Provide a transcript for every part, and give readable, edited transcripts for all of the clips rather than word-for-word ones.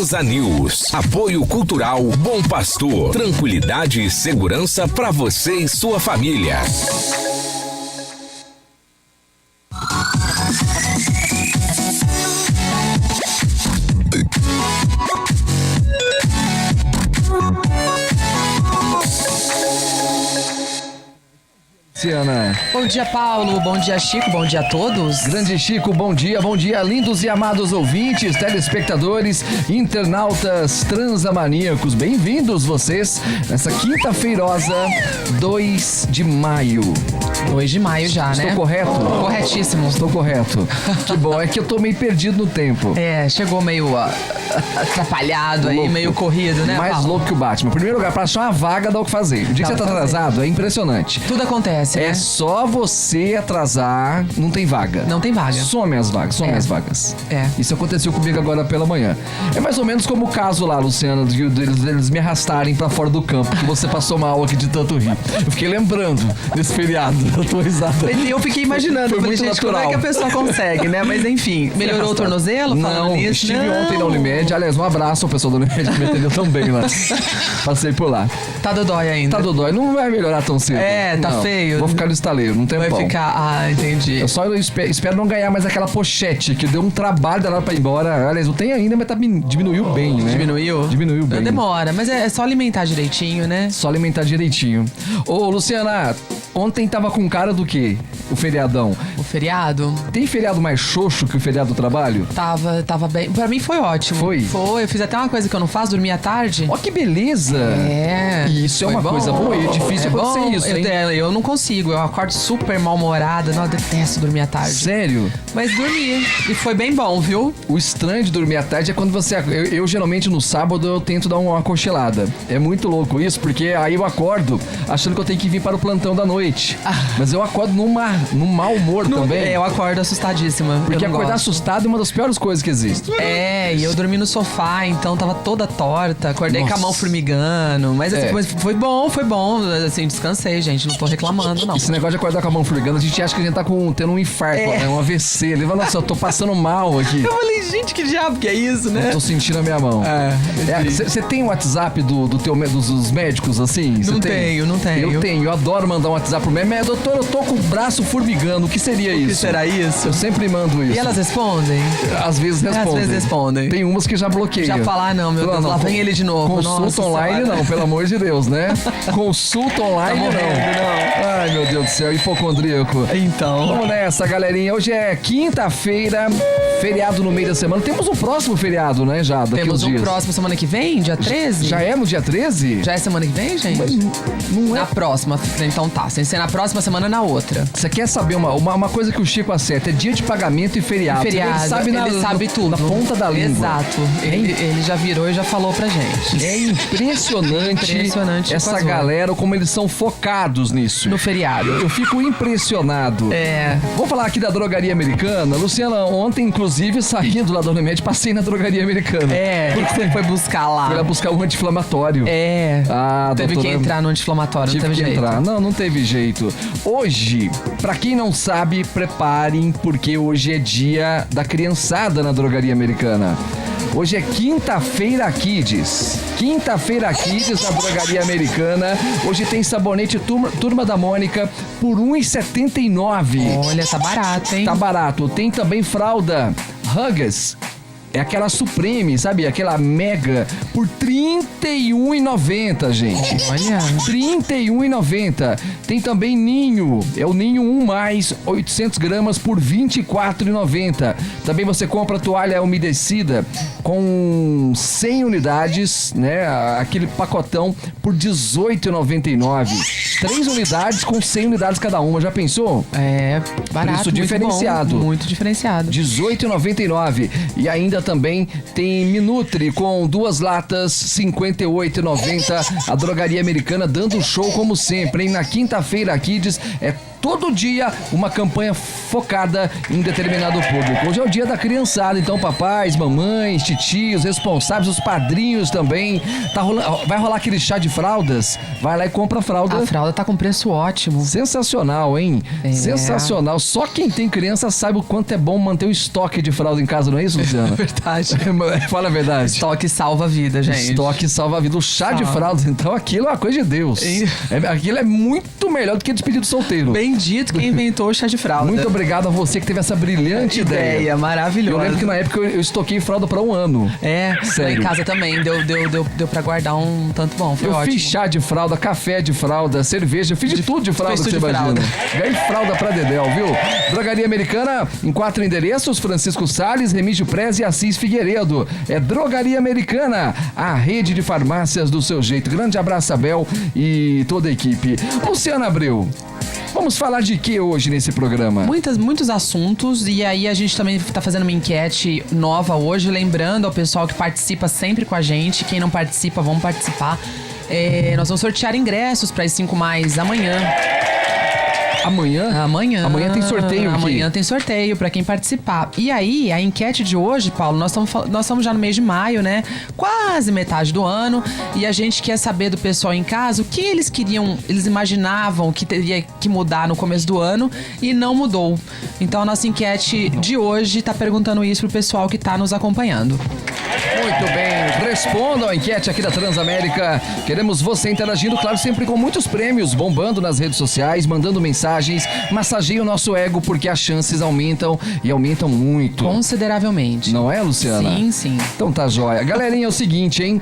Neuza News. Apoio Cultural Bom Pastor. Tranquilidade e segurança para você e sua família. Luciana. Bom dia, Paulo. Bom dia, Chico. Bom dia a todos. Grande Chico, bom dia, lindos e amados ouvintes, telespectadores, internautas, transamaníacos. Bem-vindos vocês nessa quinta-feirosa, 2 de maio. 2 de maio já, né? Estou correto? Corretíssimo. Estou correto. Que bom, é que eu tô meio perdido no tempo. É, chegou meio atrapalhado aí, Louco. meio corrido, né, Mais Paulo? louco que o Batman. Em primeiro lugar, pra achar uma vaga dá o que fazer. O dia que você tá atrasado é impressionante. Tudo acontece, né? É só você atrasar, não tem vaga. Não tem vaga. Some as vagas, as vagas. É. Isso aconteceu comigo agora pela manhã. É mais ou menos como o caso lá, Luciano, deles me arrastarem pra fora do campo, que você passou mal aqui de tanto rir. Eu fiquei lembrando desse feriado, eu tô risada. Eu fiquei imaginando, Foi eu falei, muito gente, natural. como é que a pessoa consegue, né? Mas enfim, melhorou o tornozelo? Falando Não, nisso? estive Não. ontem na Unimed. Aliás, um abraço ao pessoal da Unimed que me atendeu tão bem lá. Passei por lá. Tá dodói ainda. Tá dodói, não vai melhorar tão cedo. É, tá Não. feio. Vou ficar no estaleiro, não tem Vai pão. ficar... entendi. Eu só espero não ganhar mais aquela pochete que deu um trabalho danado pra ir embora. Aliás, eu tenho ainda, mas diminuiu bem, né? Diminuiu? Diminuiu bem. Demora, mas é só alimentar direitinho, né? Só alimentar direitinho. Ô, Luciana, ontem tava com cara do quê? O feriadão. O feriado Tem feriado mais xoxo que o feriado do trabalho? tava bem. Pra mim foi ótimo. Foi? Foi. Eu fiz até uma coisa que eu não faço, dormir à tarde. Ó, que beleza! É. Isso é Foi uma bom. coisa boa e é difícil acontecer bom. isso, hein? Eu não consigo, eu acordo super mal-humorada. Não, eu detesto dormir à tarde. Sério? Mas dormi. E foi bem bom, viu? O estranho de dormir à tarde é quando você... Eu geralmente no sábado eu tento dar uma cochilada. É muito louco isso, porque aí eu acordo achando que eu tenho que vir para o plantão da noite. Mas eu acordo num mau humor também. Eu acordo assustadíssima. Porque eu não acordar gosto. assustado é uma das piores coisas que existe. É, e eu dormi no sofá, então tava toda torta. Acordei com a mão formigando. Mas assim, É. mas foi bom. Assim, descansei, gente. Não tô reclamando, não. Esse negócio de acordar com a mão formigando, a gente acha que a gente tá tendo um infarto, né? Um AVC. Ele fala, nossa, eu tô passando mal aqui. Eu falei, gente, que diabo que é isso, né? Tô sentindo a minha mão. Você tem o WhatsApp dos médicos, assim? Cê Não tem? tenho. Eu tenho, eu adoro mandar um WhatsApp pro médico. Doutor, eu tô com o braço formigando, o que seria isso? O que será isso? Eu sempre mando isso. E elas respondem? Às vezes respondem. Às vezes respondem. Tem umas que já bloqueiam. Já falar, não, meu Deus, lá vem ele de novo. Consulta Nossa online senhora. não, pelo amor de Deus, né? Consulta online Tá morrendo, não. Ai, meu Deus do céu, hipocondríaco. Então. Vamos nessa, galerinha. Hoje é quinta-feira, feriado no meio da semana. Temos um próximo feriado, né, já, daqui Temos uns dias. próximo semana que vem, dia 13? Já é no dia 13? Já é semana que vem, gente? Não é. Na próxima. Então tá, sem ser na próxima semana, na outra. Você quer saber uma coisa que o Chico acerta? É dia de pagamento e feriado. Feriado, Ele sabe tudo. Na ponta da língua. Exato. Ele já virou e já falou pra gente. É impressionante, Impressionante essa quase. galera, como eles são focados nisso. No feriado. Eu fico impressionado. É. Vou falar aqui da drogaria americana. Luciana, ontem, inclusive, saindo lá da Unimed, passei na drogaria americana. É, o que você foi buscar lá? Fui lá buscar um anti-inflamatório. É. Ah, Teve doutora, que entrar no anti-inflamatório, não Tive teve que jeito. entrar. Não teve jeito. Hoje, pra quem não sabe, preparem, porque hoje é dia da criançada na drogaria americana. Hoje é quinta-feira Kids. Quinta-feira Kids na drogaria americana. Hoje tem sabonete Turma da Mônica por R$ 1,79. Olha, tá barato, hein? Tá barato. Tem também fralda Huggies. É aquela Supreme, sabe? Aquela mega por R$ 31,90, gente. Olha. R$ 31,90. Tem também Ninho. É o Ninho 1+, 800 gramas por R$ 24,90. Também você compra toalha umedecida com 100 unidades, né? Aquele pacotão por R$ 18,99. 3 unidades com 100 unidades cada uma. Já pensou? É, barato, Preço diferenciado. Muito diferenciado. R$ 18,99. E ainda também tem Minutri com 2 latas, R$ 58,90. A drogaria americana dando show como sempre, hein? Na quinta-feira Kids é todo dia uma campanha focada em determinado público. Hoje é o dia da criançada, então papais, mamães, titios, responsáveis, os padrinhos também. Vai rolar aquele chá de fraldas? Vai lá e compra a fralda. A fralda tá com preço ótimo. Sensacional, hein? Sensacional. Só quem tem criança sabe o quanto é bom manter o estoque de fralda em casa, não é isso, Luciana? Verdade. Fala a verdade. Estoque salva a vida, gente. Estoque salva a vida. O chá de fraldas, então, aquilo é uma coisa de Deus. Aquilo é muito melhor do que despedido solteiro. Bendito quem inventou o chá de fralda. Muito obrigado a você que teve essa brilhante ideia. Maravilhosa. Eu lembro que na época eu estoquei fralda pra 1 ano. Sério. Lá em casa também. Deu pra guardar um tanto bom. Foi ótimo. Fiz chá de fralda, café de fralda, cerveja. Fiz de tudo de fralda, você imagina. Ganhei fralda pra Dedéu, viu? Drogaria Americana, em 4 endereços: Francisco Salles, Remígio Prez e Assis Figueiredo. É Drogaria Americana, a rede de farmácias do seu jeito. Grande abraço, Abel e toda a equipe. Luciana Abreu, vamos falar de que hoje nesse programa? Muitos assuntos, e aí a gente também tá fazendo uma enquete nova hoje, lembrando ao pessoal que participa sempre com a gente. Quem não participa, vamos participar. Nós vamos sortear ingressos para as 5 mais amanhã. Amanhã? Amanhã tem sorteio aqui. Amanhã tem sorteio pra quem participar. E aí, a enquete de hoje, Paulo, nós estamos já no mês de maio, né? Quase metade do ano. E a gente quer saber do pessoal em casa o que eles imaginavam que teria que mudar no começo do ano e não mudou. Então a nossa enquete de hoje tá perguntando isso pro pessoal que tá nos acompanhando. Muito bem, respondam a enquete aqui da Transamérica. Queremos você interagindo, claro, sempre com muitos prêmios, bombando nas redes sociais, mandando mensagens. Massageie o nosso ego, porque as chances aumentam e aumentam muito. Consideravelmente. Não é, Luciana? Sim. Então tá jóia. Galerinha, é o seguinte, hein?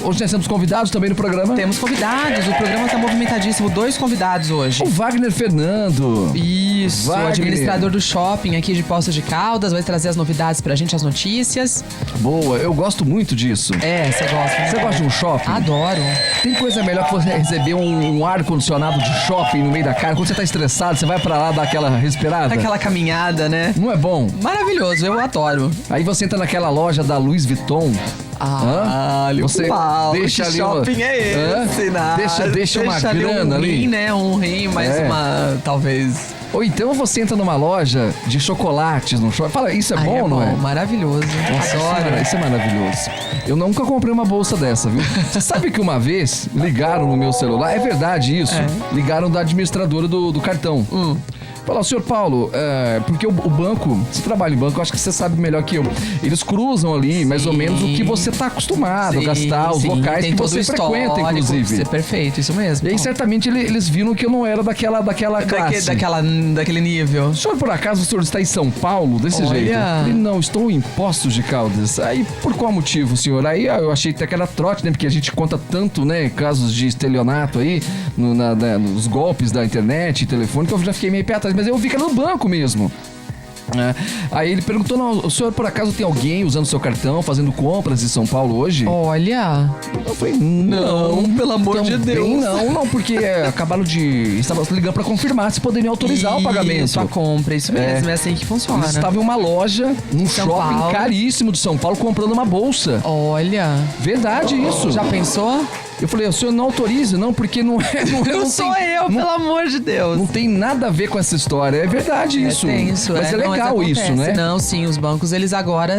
Hoje nós temos convidados também no programa. Temos convidados, o programa tá movimentadíssimo. 2 convidados hoje. O Wagner Fernando. Isso, o administrador do shopping aqui de Poços de Caldas, vai trazer as novidades pra gente, as notícias. Boa, eu gosto muito disso. Você gosta, né? Você gosta de um shopping? Adoro. Tem coisa melhor que você receber um ar-condicionado de shopping no meio da cara. Quando você tá estressado, você vai pra lá dar aquela respirada. Aquela caminhada, né? Não é bom? Maravilhoso, eu adoro. Aí você entra naquela loja da Louis Vuitton. Você deixa ali shopping é esse, né? Deixa uma grana ali. Né? Um rim, mais uma, talvez. Ou então você entra numa loja de chocolates no shopping. Fala, isso é bom ou não é? Maravilhoso. Nossa, adoro. Isso é maravilhoso. Eu nunca comprei uma bolsa dessa, viu? Você sabe que uma vez ligaram no meu celular, é verdade isso, ligaram da administradora do cartão. Falaram, senhor Paulo, porque o banco, você trabalha em banco, eu acho que você sabe melhor que eu. Eles cruzam ali, mais ou menos, o que você tá acostumado a gastar, os locais que você frequenta, inclusive. Perfeito, isso mesmo. E aí, certamente, eles viram que eu não era daquela classe. Daquele nível. O senhor, por acaso, o senhor está em São Paulo, desse jeito? Ele, não, estou em Poços de Caldas. Aí, por qual motivo, senhor? Aí, eu achei até que era trote, né? Porque a gente conta tanto, né, casos de estelionato aí, nos golpes da internet e telefone, que eu já fiquei meio pé atrás. Mas eu vi que era no banco mesmo. Aí ele perguntou, não, o senhor por acaso tem alguém usando seu cartão, fazendo compras em São Paulo hoje? Olha. Eu falei, não, pelo amor de Deus. Não, porque acabaram de... Estava ligando pra confirmar se poderiam autorizar o pagamento. A compra, isso mesmo, é assim que funciona. Eles estavam em uma loja, num shopping caríssimo de São Paulo, comprando uma bolsa. Olha. Verdade isso. Já pensou? Eu falei, o senhor não autoriza? Não, porque não é... Não sou eu, pelo amor de Deus. Não tem nada a ver com essa história. É verdade isso. Tem isso. Mas é legal isso, né? Não, sim, os bancos, eles agora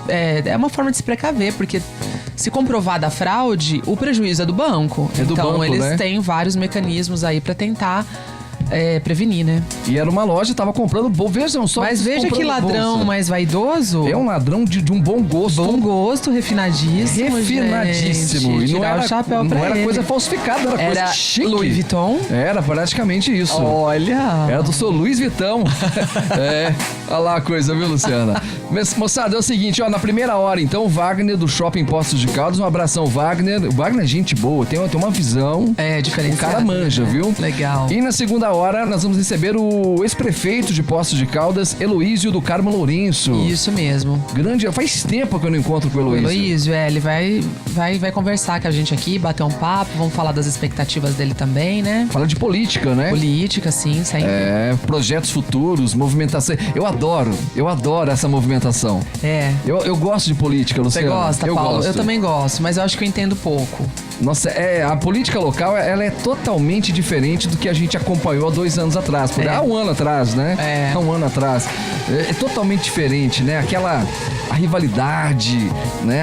é uma forma de se precaver, porque se comprovada a fraude, o prejuízo é do banco. É do banco, eles têm vários mecanismos aí pra tentar prevenir, né? E era uma loja, tava comprando vejam só. Mas veja que ladrão bolsa. Mais vaidoso. É um ladrão de um bom gosto. Bom gosto, refinadíssimo. Refinadíssimo. Gente, e não era, o chapéu pra não era ele. Coisa falsificada, era coisa chique. Louis Vuitton? Era praticamente isso. Olha! Era do seu Louis Vuitton. Olha lá a coisa, viu, Luciana? Mas, moçada, é o seguinte, na primeira hora, então, o Wagner do Shopping Poços de Caldas, um abração, Wagner. O Wagner é gente boa, tem uma visão. Diferente. O cara manja, viu? Legal. E na segunda hora, nós vamos receber o ex-prefeito de Poços de Caldas, Heloísio do Carmo Lourenço. Isso mesmo. Grande, faz tempo que eu não encontro com o Heloísio. Heloísio, ele vai conversar com a gente aqui, bater um papo, vamos falar das expectativas dele também, né? Fala de política, né? Política, sim, sempre. Projetos futuros, movimentação. Eu adoro essa movimentação. Eu gosto de política, Luciano. Você gosta, eu Paulo? gosto. Eu também gosto, mas eu acho que eu entendo pouco. Nossa, a política local, ela é totalmente diferente do que a gente acompanhou há 2 anos atrás. Há um ano atrás, né? Há um ano atrás. É totalmente diferente, né? A rivalidade, né?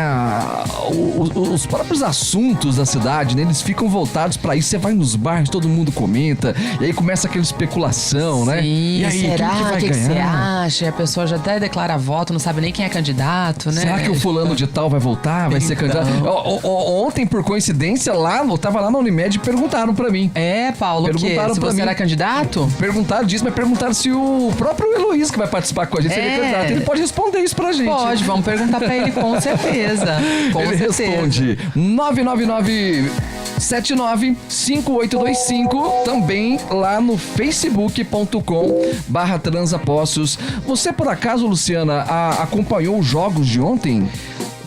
Os próprios assuntos da cidade, né? Eles ficam voltados pra isso. Você vai nos bairros, todo mundo comenta, e aí começa aquela especulação, né? Sim, E aí, será? quem que vai que ganhar? você acha? E a pessoa já até declara voto, não sabe nem quem é candidato, né? Será que o fulano de tal vai voltar, vai ser candidato? Ontem, por coincidência, eu tava lá na Unimed e perguntaram pra mim. Paulo, Perguntaram se pra você mim. era candidato? Perguntaram disso, mas perguntaram se o próprio Heloísio, que vai participar com a gente, seria candidato. Ele pode responder isso pra gente. Pode, vamos perguntar pra ele com certeza. Com Ele certeza. responde 999 795825, também lá no facebook.com/transapostos. Você, por acaso, Luciana, acompanhou os jogos de ontem?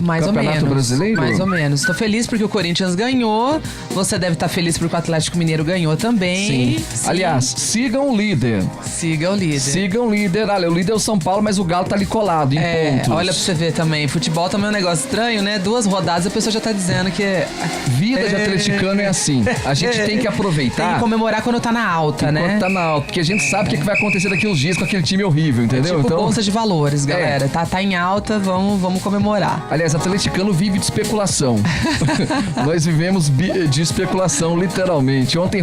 Mais ou Campeonato menos. Brasileiro? Mais ou menos. Tô feliz porque o Corinthians ganhou. Você deve estar feliz porque o Atlético Mineiro ganhou também. Sim. Aliás, sigam o líder. Siga o líder. Sigam o líder. Olha, o líder é o São Paulo, mas o Galo tá ali colado em pontos. Olha pra você ver também. Futebol também é um negócio estranho, né? 2 rodadas a pessoa já tá dizendo que... Vida de atleticano é assim. A gente tem que aproveitar. Tem que comemorar quando tá na alta, né? Quando tá na alta, porque a gente sabe o que vai acontecer daqui uns dias com aquele time horrível, entendeu? Tipo bolsa de valores, galera. É. Tá em alta, vamos comemorar. Aliás, atleticano vive de especulação. Nós vivemos de especulação, literalmente. Ontem,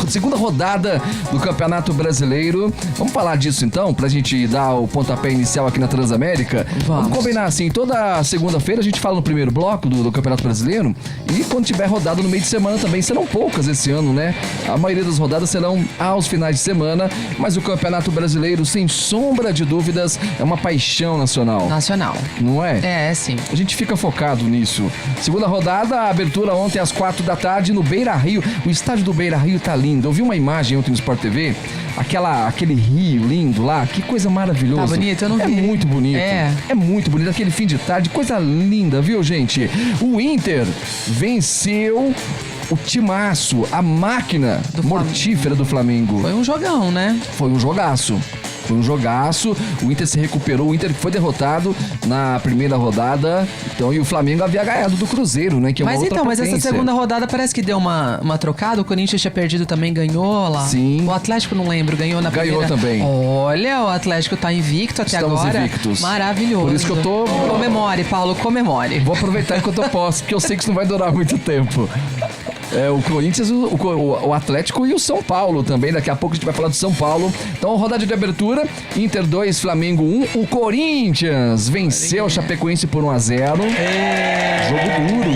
segunda rodada do Campeonato Brasileiro. Vamos falar disso então, pra gente dar o pontapé inicial aqui na Transamérica? Vamos combinar assim, toda segunda-feira a gente fala no primeiro bloco do Campeonato Brasileiro, e quando tiver rodada no meio de semana também, serão poucas esse ano, né? A maioria das rodadas serão aos finais de semana, mas o Campeonato Brasileiro, sem sombra de dúvidas, é uma paixão nacional. Nacional. Não é? É, sim. A gente fica focado nisso. Segunda rodada, a abertura ontem às 4h da Beira-Rio. O estádio do Beira-Rio tá lindo. Eu vi uma imagem ontem no Sport TV, aquele rio lindo lá, que coisa maravilhosa. Tá bonito, eu não vi. É muito bonito. É muito bonito, aquele fim de tarde, coisa linda, viu, gente? O Inter venceu o timaço, a máquina mortífera do Flamengo. Foi um jogão, né? Foi um jogaço. O Inter se recuperou, o Inter foi derrotado na primeira rodada, então, e o Flamengo havia ganhado do Cruzeiro, né, que é uma outra Mas potência. essa segunda rodada parece que deu uma trocada, o Corinthians tinha perdido também, ganhou lá. Sim. O Atlético, não lembro, ganhou na primeira. Ganhou também. Olha, o Atlético tá invicto até Estamos agora. invictos. Maravilhoso. Por isso que eu tô... Comemore, Paulo, comemore. Vou aproveitar enquanto eu posso, porque eu sei que isso não vai durar muito tempo. O Corinthians, o Atlético e o São Paulo também. Daqui a pouco a gente vai falar do São Paulo. Então, rodada de abertura, Inter 2, Flamengo 1. O Corinthians venceu o Chapecoense por 1-0. Jogo duro.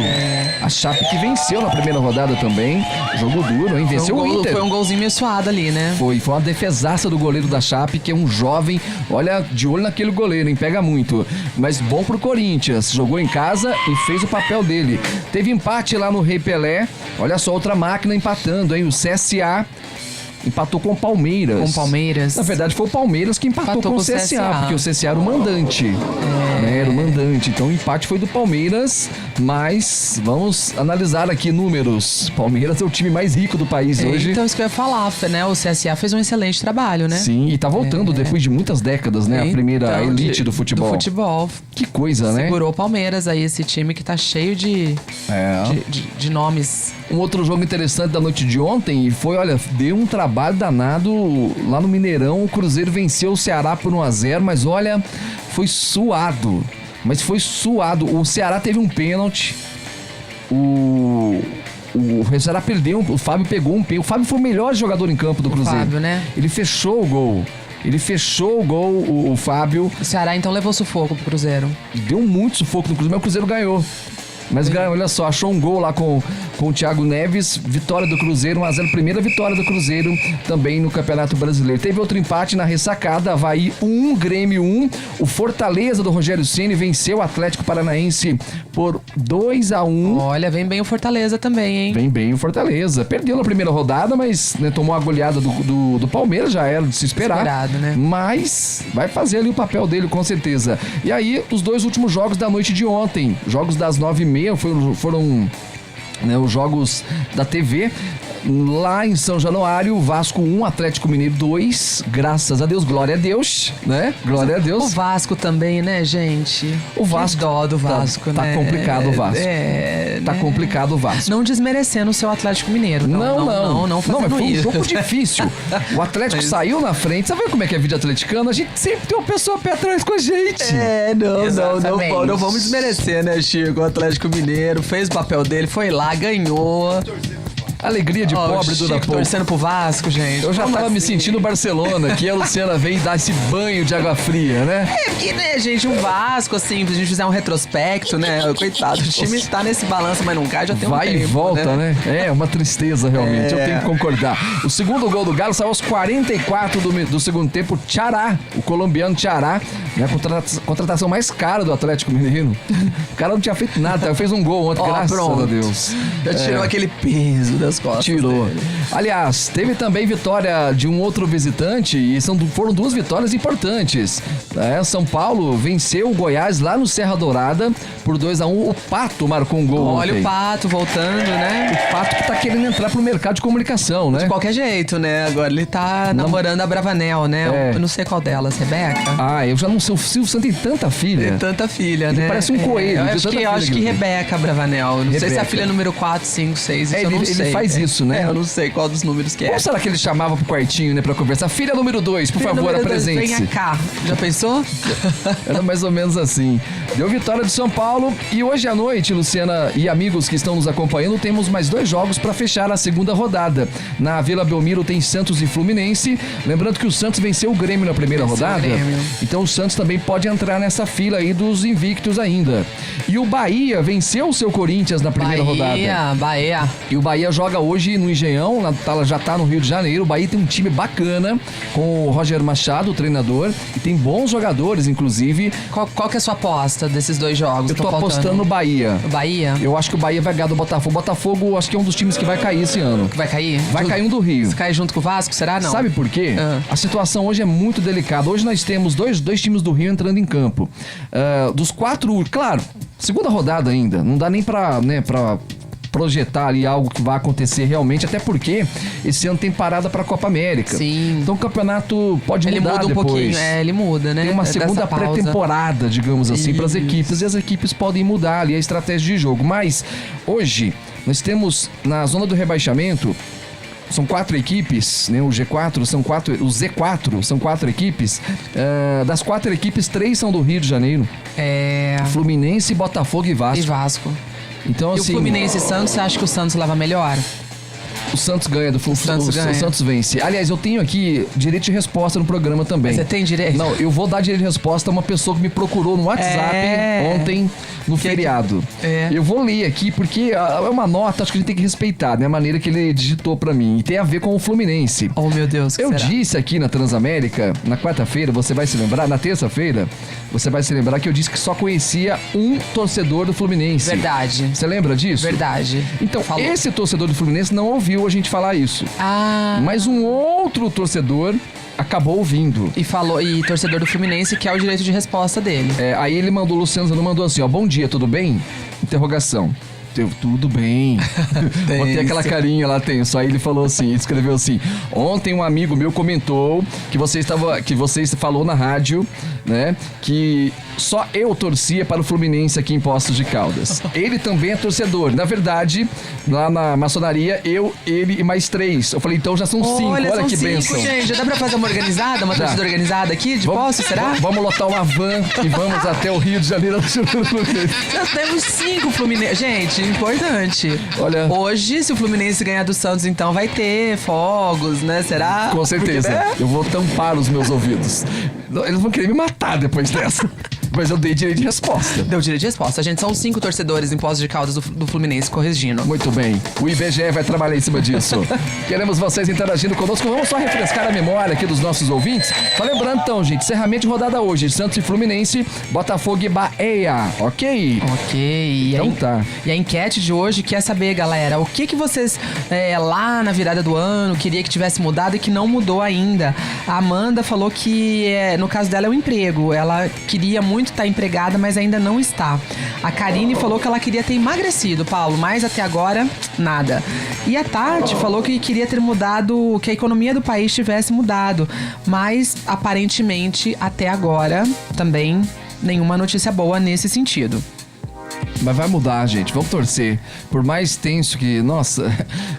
A Chape que venceu na primeira rodada também. Jogo duro, hein? Venceu o Inter. Foi um golzinho meio suado ali, né? Foi uma defesaça do goleiro da Chape, que é um jovem. Olha, de olho naquele goleiro, hein? Pega muito. Mas bom pro Corinthians. Jogou em casa e fez o papel dele. Teve empate lá no Rei Pelé. Olha só, outra máquina empatando, hein? O CSA empatou com o Palmeiras. Com o Palmeiras. Na verdade, foi o Palmeiras que empatou com o CSA, porque o CSA era o mandante. Era o mandante. Então, o empate foi do Palmeiras, mas vamos analisar aqui números. Palmeiras é o time mais rico do país hoje. Então, isso que eu ia falar, né? O CSA fez um excelente trabalho, né? Sim, e tá voltando depois de muitas décadas, né? A primeira elite do futebol. Do futebol. Que coisa, né? Segurou o Palmeiras aí, esse time que tá cheio de nomes. Um outro jogo interessante da noite de ontem foi, olha, deu um trabalho danado lá no Mineirão. O Cruzeiro venceu o Ceará por 1-0, mas olha, foi suado. O Ceará teve um pênalti. O Ceará perdeu, o Fábio pegou um pênalti. O Fábio foi o melhor jogador em campo do Cruzeiro. Fábio, né? Ele fechou o gol. O Fábio. O Ceará então levou sufoco pro Cruzeiro. Deu muito sufoco no Cruzeiro, mas o Cruzeiro ganhou. Mas olha só, achou um gol lá com o Thiago Neves, vitória do Cruzeiro, 1-0, primeira vitória do Cruzeiro também no Campeonato Brasileiro. Teve outro empate na ressacada, Avaí 1, Grêmio 1. O Fortaleza do Rogério Ceni venceu o Atlético Paranaense por 2-1. Olha, vem bem o Fortaleza também, hein? Vem bem o Fortaleza. Perdeu na primeira rodada, mas tomou a goleada do Palmeiras, já era de se esperar. Esperado, né? Mas vai fazer ali o papel dele, com certeza. E aí, os dois últimos jogos da noite de ontem, jogos das 9h30, foram né, os jogos da TV. Lá em São Januário, Vasco 1, Atlético Mineiro 2. Graças a Deus, glória a Deus, né? Glória a Deus. O Vasco também, né, gente? O Vasco. Que dó do Vasco, tá né? complicado o Vasco. Tá né? complicado o Vasco. Não desmerecendo o seu Atlético Mineiro. Não mas fazendo foi um isso. jogo difícil. O Atlético saiu na frente. Sabe como é que é a vida atleticana? A gente sempre tem uma pessoa pé atrás com a gente. Não vamos desmerecer, né, Chico? O Atlético Mineiro fez o papel dele, foi lá, ganhou. Alegria de pobre Chico dura pouco. torcendo pro Vasco, gente. Eu já Como tava me assim? sentindo Barcelona, que a Luciana veio dar esse banho de água fria, né? É porque, né, gente, um Vasco, assim, se a gente fizer um retrospecto, né? Coitado, o time tá nesse balanço, mas não cai, já tem um Vai tempo, e volta, né? É uma tristeza, realmente. Eu tenho que concordar. O segundo gol do Galo saiu aos 44 do segundo tempo. Tchará, o colombiano Tchará, né? A contratação mais cara do Atlético Mineiro. O cara não tinha feito nada, fez um gol ontem, graças pronto. a Deus. Já tirou aquele peso das costas. Tirou. dele. Aliás, teve também vitória de um outro visitante e foram duas vitórias importantes. São Paulo venceu o Goiás lá no Serra Dourada por 2-1. O Pato marcou um gol Olha ontem. o Pato voltando, né? O Pato que tá querendo entrar pro mercado de comunicação, né? De qualquer jeito, né? Agora ele tá namorando a Bravanel, né? É. Eu não sei qual delas, Rebeca? Ah, eu já não sei. O Silvio Santos tem tanta filha. Tem tanta filha, Ele né? parece um coelho, Eu de acho tanta que, filha que ele tem. Rebeca Bravanel. Não sei se é a Rebeca. filha número 4, 5, 6. Isso eu não ele sei. faz isso, né? Eu não sei qual dos números que é. Como será que ele chamava pro quartinho, né, pra conversar? Filha número 2, por Filha favor, número dois, apresente-se. Venha cá. Já pensou? Era mais ou menos assim. Deu vitória de São Paulo e hoje à noite, Luciana e amigos que estão nos acompanhando, temos mais 2 jogos para fechar a segunda rodada. Na Vila Belmiro tem Santos e Fluminense. Lembrando que o Santos venceu o Grêmio na primeira rodada. Grêmio. Então o Santos também pode entrar nessa fila aí dos invictos ainda. E o Bahia venceu o seu Corinthians na primeira rodada. Bahia. E o Bahia joga hoje no Engenhão, já tá no Rio de Janeiro. O Bahia tem um time bacana com o Roger Machado, o treinador, e tem bons jogadores, inclusive. Qual que é a sua aposta desses 2 jogos? Eu tô apostando no Bahia. O Bahia? Eu acho que o Bahia vai ganhar do Botafogo. Botafogo, acho que é um dos times que vai cair esse ano. Vai cair? Vai cair um do Rio. Se cair junto com o Vasco, será? Não. Sabe por quê? Ah. A situação hoje é muito delicada. Hoje nós temos dois times do Rio entrando em campo. Dos 4, claro, segunda rodada ainda. Não dá nem pra projetar ali algo que vai acontecer realmente, até porque esse ano tem parada pra Copa América. Sim. Então o campeonato pode Ele mudar muda um depois. pouquinho. Ele muda, né? Tem uma segunda Dessa pausa. pré-temporada, digamos assim, para as Isso. equipes. E as equipes podem mudar ali a estratégia de jogo. Mas hoje nós temos na zona do rebaixamento. São 4 equipes, né? O Z4 são 4 equipes. Das 4 equipes, 3 são do Rio de Janeiro. Fluminense, Botafogo e Vasco. E Vasco. Então, E assim, o Fluminense e Santos, você acha que o Santos leva melhor? o Santos ganha, Santos ganha. o Santos vence. Aliás, eu tenho aqui direito de resposta no programa também. Você tem direito? Não, eu vou dar direito de resposta a uma pessoa que me procurou no WhatsApp ontem, no feriado. Eu vou ler aqui porque é uma nota, acho que a gente tem que respeitar, né? A maneira que ele digitou pra mim. E tem a ver com o Fluminense. Oh, meu Deus, que Eu será? disse aqui na Transamérica, na quarta-feira, você vai se lembrar, na terça-feira, você vai se lembrar que eu disse que só conhecia um torcedor do Fluminense. Verdade. Você lembra disso? Verdade. Então, Falou. esse torcedor do Fluminense não ouviu a gente falar isso. Mas um outro torcedor acabou ouvindo. E torcedor do Fluminense quer o direito de resposta dele. Aí ele mandou, o Luciano Zanon mandou assim, ó, bom dia, tudo bem? Interrogação. Tudo bem. Botei aquela carinha lá, tenso. Aí ele falou assim, escreveu assim: ontem um amigo meu comentou que você falou na rádio, né, que só eu torcia para o Fluminense aqui em Poços de Caldas. Ele também é torcedor. Na verdade, lá na maçonaria, ele e mais 3. Eu falei, então já são 5. Olha são que 5, bênção. gente. Já dá pra fazer uma organizada, uma Já. torcida organizada aqui de Poços, será? Vamos lotar uma van e vamos até o Rio de Janeiro. Nós temos 5 Fluminense. Gente, importante. Olha. Hoje, se o Fluminense ganhar do Santos, então vai ter fogos, né? Será? Com certeza. Porque, né? Eu vou tampar os meus ouvidos. Eles vão querer me matar depois dessa. Mas eu dei direito de resposta. Deu direito de resposta. Gente, são 5 torcedores em Poços de Caldas do Fluminense corrigindo. Muito bem. O IBGE vai trabalhar em cima disso. Queremos vocês interagindo conosco. Vamos só refrescar a memória aqui dos nossos ouvintes. Só lembrando então, gente, encerramento de rodada hoje. Santos e Fluminense, Botafogo e Bahia. Ok? Ok. Então tá. E a enquete de hoje quer saber, galera, o que vocês lá na virada do ano queria que tivesse mudado e que não mudou ainda. A Amanda falou que no caso dela é o emprego. Ela queria muito muito estar empregada, mas ainda não está. A Karine falou que ela queria ter emagrecido, Paulo, mas até agora, nada. E a Tati falou que queria ter mudado, que a economia do país tivesse mudado, mas aparentemente até agora também nenhuma notícia boa nesse sentido. Mas vai mudar, gente. Vamos torcer. Por mais tenso que... Nossa,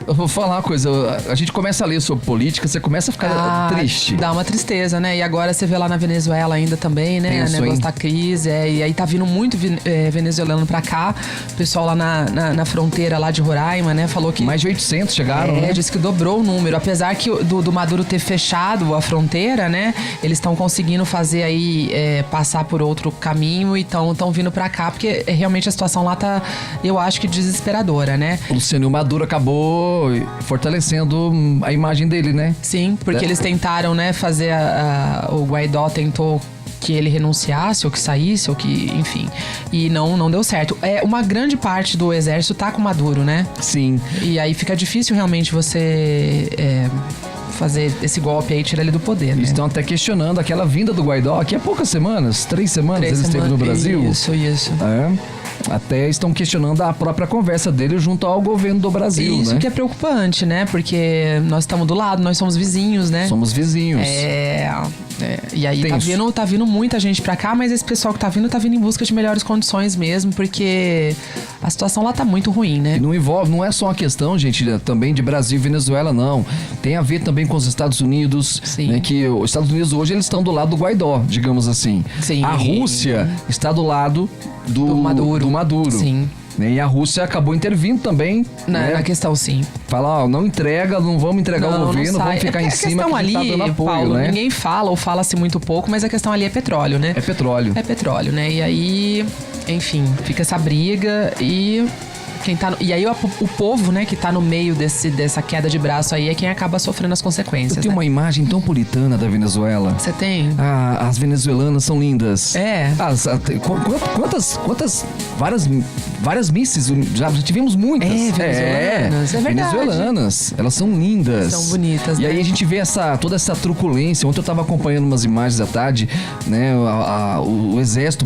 eu vou falar uma coisa. A gente começa a ler sobre política, você começa a ficar triste. Dá uma tristeza, né? E agora você vê lá na Venezuela ainda também, né? O negócio da crise. E aí tá vindo muito venezuelano pra cá. O pessoal lá na fronteira lá de Roraima, né? Falou que... Mais de 800 chegaram, né? Disse que dobrou o número. Apesar que do Maduro ter fechado a fronteira, né? Eles estão conseguindo fazer aí... passar por outro caminho e estão vindo pra cá. Porque realmente a situação lá tá, eu acho que desesperadora, né? O Luciano Maduro acabou fortalecendo a imagem dele, né? Sim, porque eles tentaram, né, fazer o Guaidó tentou que ele renunciasse ou que saísse ou que, enfim, e não deu certo. Uma grande parte do exército tá com o Maduro, né? Sim. E aí fica difícil realmente você fazer esse golpe aí, tirar ele do poder, né? Estão até questionando aquela vinda do Guaidó aqui há poucas semanas, 3 semanas ele esteve no Brasil. Isso. Até estão questionando a própria conversa dele junto ao governo do Brasil, Isso né? que é preocupante, né? Porque nós estamos do lado, nós somos vizinhos, né? Somos vizinhos. E aí tá vindo muita gente pra cá, mas esse pessoal que tá vindo em busca de melhores condições mesmo, porque a situação lá tá muito ruim, né? E não é só uma questão, gente, também de Brasil e Venezuela, não. Tem a ver também com os Estados Unidos, né? Que os Estados Unidos hoje eles estão do lado do Guaidó, digamos assim. Sim. A Rússia está do lado do Maduro. Sim. E a Rússia acabou intervindo também, né? Na questão, sim. Fala, não entrega, não vamos entregar o governo, vamos ficar em cima que ali, tá dando apoio, Paulo, né? Ninguém fala ou fala-se muito pouco, mas a questão ali é petróleo, né? É petróleo. É petróleo, né? E aí, enfim, fica essa briga e... E aí o povo, né, que tá no meio dessa queda de braço aí é quem acaba sofrendo as consequências. Eu tenho uma imagem tão puritana da Venezuela. Você tem? As venezuelanas são lindas. Quantas várias misses, já tivemos muitas. Venezuelanas. É verdade. Venezuelanas, elas são lindas. São bonitas, E né? aí a gente vê toda essa truculência. Ontem eu tava acompanhando umas imagens à tarde, né, o exército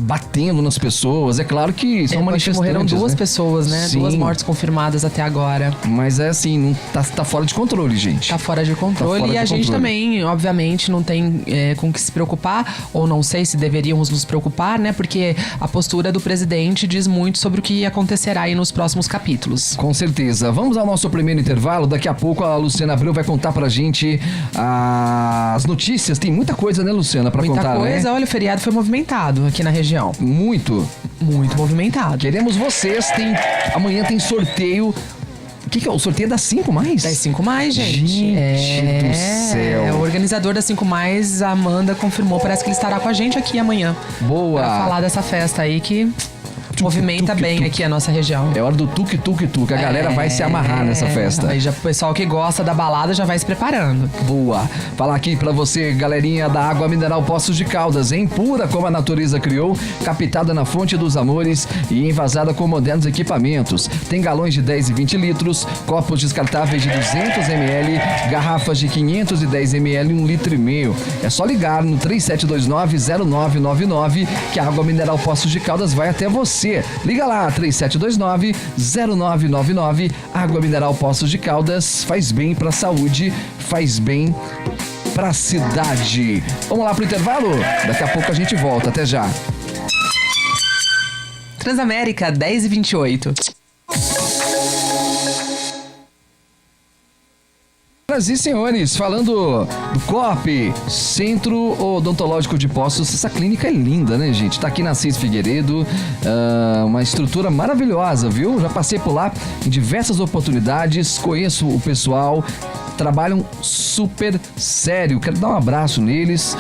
batendo nas pessoas. É claro que são manifestantes. Morreram 2 né? pessoas, né? Sim. 2 mortes confirmadas até agora. Mas é assim, não tá fora de controle, gente. Tá fora de controle. E a gente também, obviamente, não tem com o que se preocupar, ou não sei se deveríamos nos preocupar, né? Porque a postura do presidente diz muito sobre o que acontecerá aí nos próximos capítulos. Com certeza. Vamos ao nosso primeiro intervalo. Daqui a pouco a Luciana Abreu vai contar pra gente as notícias. Tem muita coisa, né, Luciana, pra contar, né? Muita coisa. Olha, o feriado foi movimentado aqui na região. Muito movimentado. Queremos vocês. Amanhã tem sorteio. O que é o sorteio das 5 mais? Das 5 mais, gente. Gente do céu. O organizador das 5 mais, a Amanda, confirmou. Parece que ele estará com a gente aqui amanhã. Boa. Pra falar dessa festa aí que movimenta bem aqui a nossa região. É hora do tuk-tuk-tuk. A galera vai se amarrar nessa festa. Aí já o pessoal que gosta da balada já vai se preparando. Boa. Falar aqui pra você, galerinha da Água Mineral Poços de Caldas, hein? Pura como a natureza criou, captada na fonte dos amores e envasada com modernos equipamentos. Tem galões de 10 e 20 litros, copos descartáveis de 200 ml, garrafas de 510 ml e 1,5 litro. É só ligar no 3729-0999 que a Água Mineral Poços de Caldas vai até você. Liga lá, 3729-0999. Água Mineral Poços de Caldas faz bem pra saúde, faz bem pra cidade. Vamos lá pro intervalo? Daqui a pouco a gente volta. Até já. Transamérica, 10h28. Senhoras e senhores, falando do COP, Centro Odontológico de Poços, essa clínica é linda, né, gente? Tá aqui na Assis Figueiredo, uma estrutura maravilhosa, viu? Já passei por lá em diversas oportunidades, conheço o pessoal, trabalham super sério. Quero dar um abraço neles,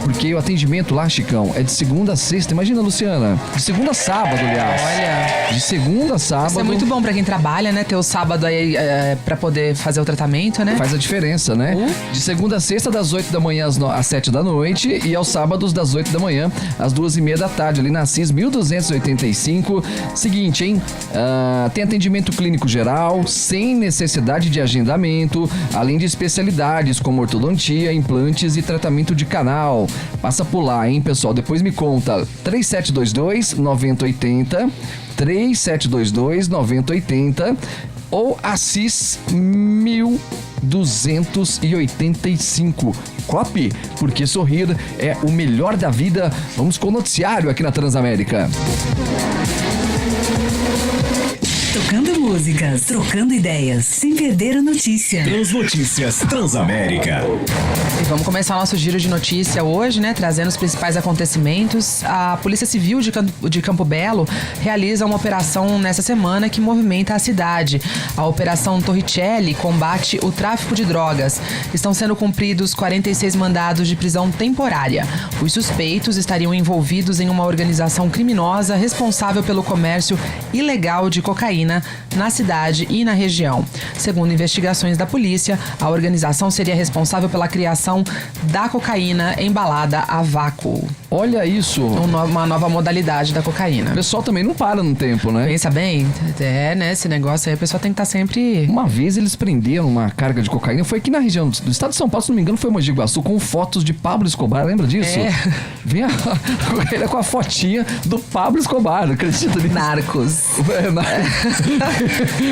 porque o atendimento lá, Chicão, é de segunda a sexta. Imagina, Luciana, de segunda a sábado, aliás. Olha, de segunda a sábado. Isso é muito bom pra quem trabalha, né? Ter o sábado aí pra poder fazer o tratamento, né? Faz a diferença, né? De segunda a sexta, das 8 da manhã às 7 da noite, e aos sábados, das 8 da manhã às 2h30 da tarde, ali na Assis 1285. Seguinte, hein? Tem atendimento clínico geral, sem necessidade de agendamento, além de especialidade especialidades como ortodontia, implantes e tratamento de canal. Passa por lá, hein, pessoal? Depois me conta. 3722-9080, 3722-9080 ou Assis 1285. Cop, porque sorrir é o melhor da vida. Vamos com o noticiário aqui na Transamérica. Tocando músicas, trocando ideias, sem perder a notícia. Transnotícias Transamérica. E vamos começar o nosso giro de notícia hoje, né? Trazendo os principais acontecimentos. A Polícia Civil de Campo Belo realiza uma operação nessa semana que movimenta a cidade. A Operação Torricelli combate o tráfico de drogas. Estão sendo cumpridos 46 mandados de prisão temporária. Os suspeitos estariam envolvidos em uma organização criminosa responsável pelo comércio ilegal de cocaína na cidade e na região. Segundo investigações da polícia, a organização seria responsável pela criação da cocaína embalada a vácuo. Olha isso. Uma nova modalidade da cocaína. O pessoal também não para no tempo, né? Pensa bem, né? Esse negócio aí, o pessoal tem que estar sempre... Uma vez eles prenderam uma carga de cocaína, foi aqui na região do estado de São Paulo, se não me engano, foi Mogi Guaçu, com fotos de Pablo Escobar, lembra disso? É. Vem a cocaína com a fotinha do Pablo Escobar, acredita nisso? Narcos.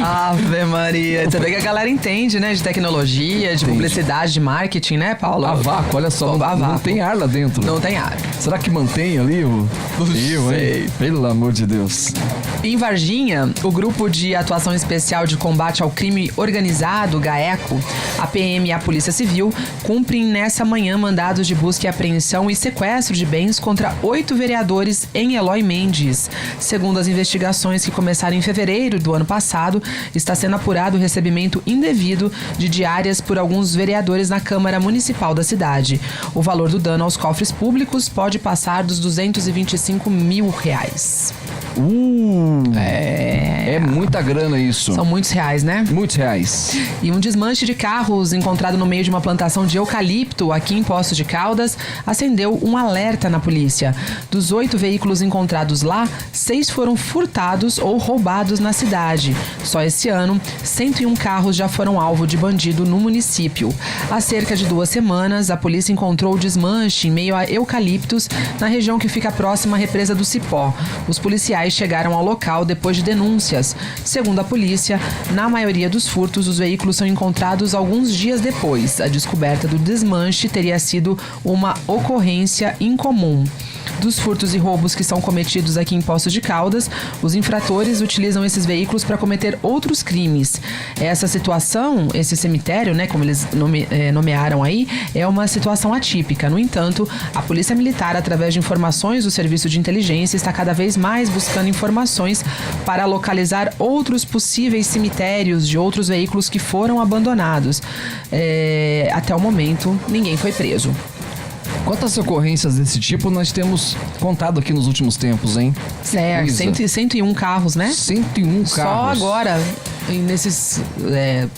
Ave Maria. Você vê que a galera entende, né? De tecnologia, de publicidade, de marketing, né, Paulo? A vácuo, olha só, não tem ar lá dentro. Não tem ar. Será que mantém ali o fio, hein? Pelo amor de Deus. Em Varginha, o Grupo de Atuação Especial de Combate ao Crime Organizado, GAECO, a PM e a Polícia Civil, cumprem nessa manhã mandados de busca e apreensão e sequestro de bens contra 8 vereadores em Eloy Mendes. Segundo as investigações que começaram em fevereiro do ano passado, está sendo apurado o recebimento indevido de diárias por alguns vereadores na Câmara Municipal da cidade. O valor do dano aos cofres públicos pode passar dos R$225 mil. É muita grana isso. São muitos reais, né? Muitos reais. E um desmanche de carros encontrado no meio de uma plantação de eucalipto aqui em Poços de Caldas acendeu um alerta na polícia. Dos 8 veículos encontrados lá, 6 foram furtados ou roubados na cidade. Só esse ano, 101 carros já foram alvo de bandido no município. Há cerca de 2 semanas, a polícia encontrou o desmanche em meio a eucaliptos na região que fica próxima à represa do Cipó. Os policiais chegaram ao local depois de denúncias. Segundo a polícia, na maioria dos furtos, os veículos são encontrados alguns dias depois. A descoberta do desmanche teria sido uma ocorrência incomum. Dos furtos e roubos que são cometidos aqui em Poços de Caldas, os infratores utilizam esses veículos para cometer outros crimes. Essa situação, esse cemitério, né, como eles nomearam aí, é uma situação atípica. No entanto, a Polícia Militar, através de informações do Serviço de Inteligência, está cada vez mais buscando informações para localizar outros possíveis cemitérios de outros veículos que foram abandonados. Até o momento, ninguém foi preso. Quantas ocorrências desse tipo nós temos contado aqui nos últimos tempos, hein? 101 carros, né? 101 carros. Só agora, nesses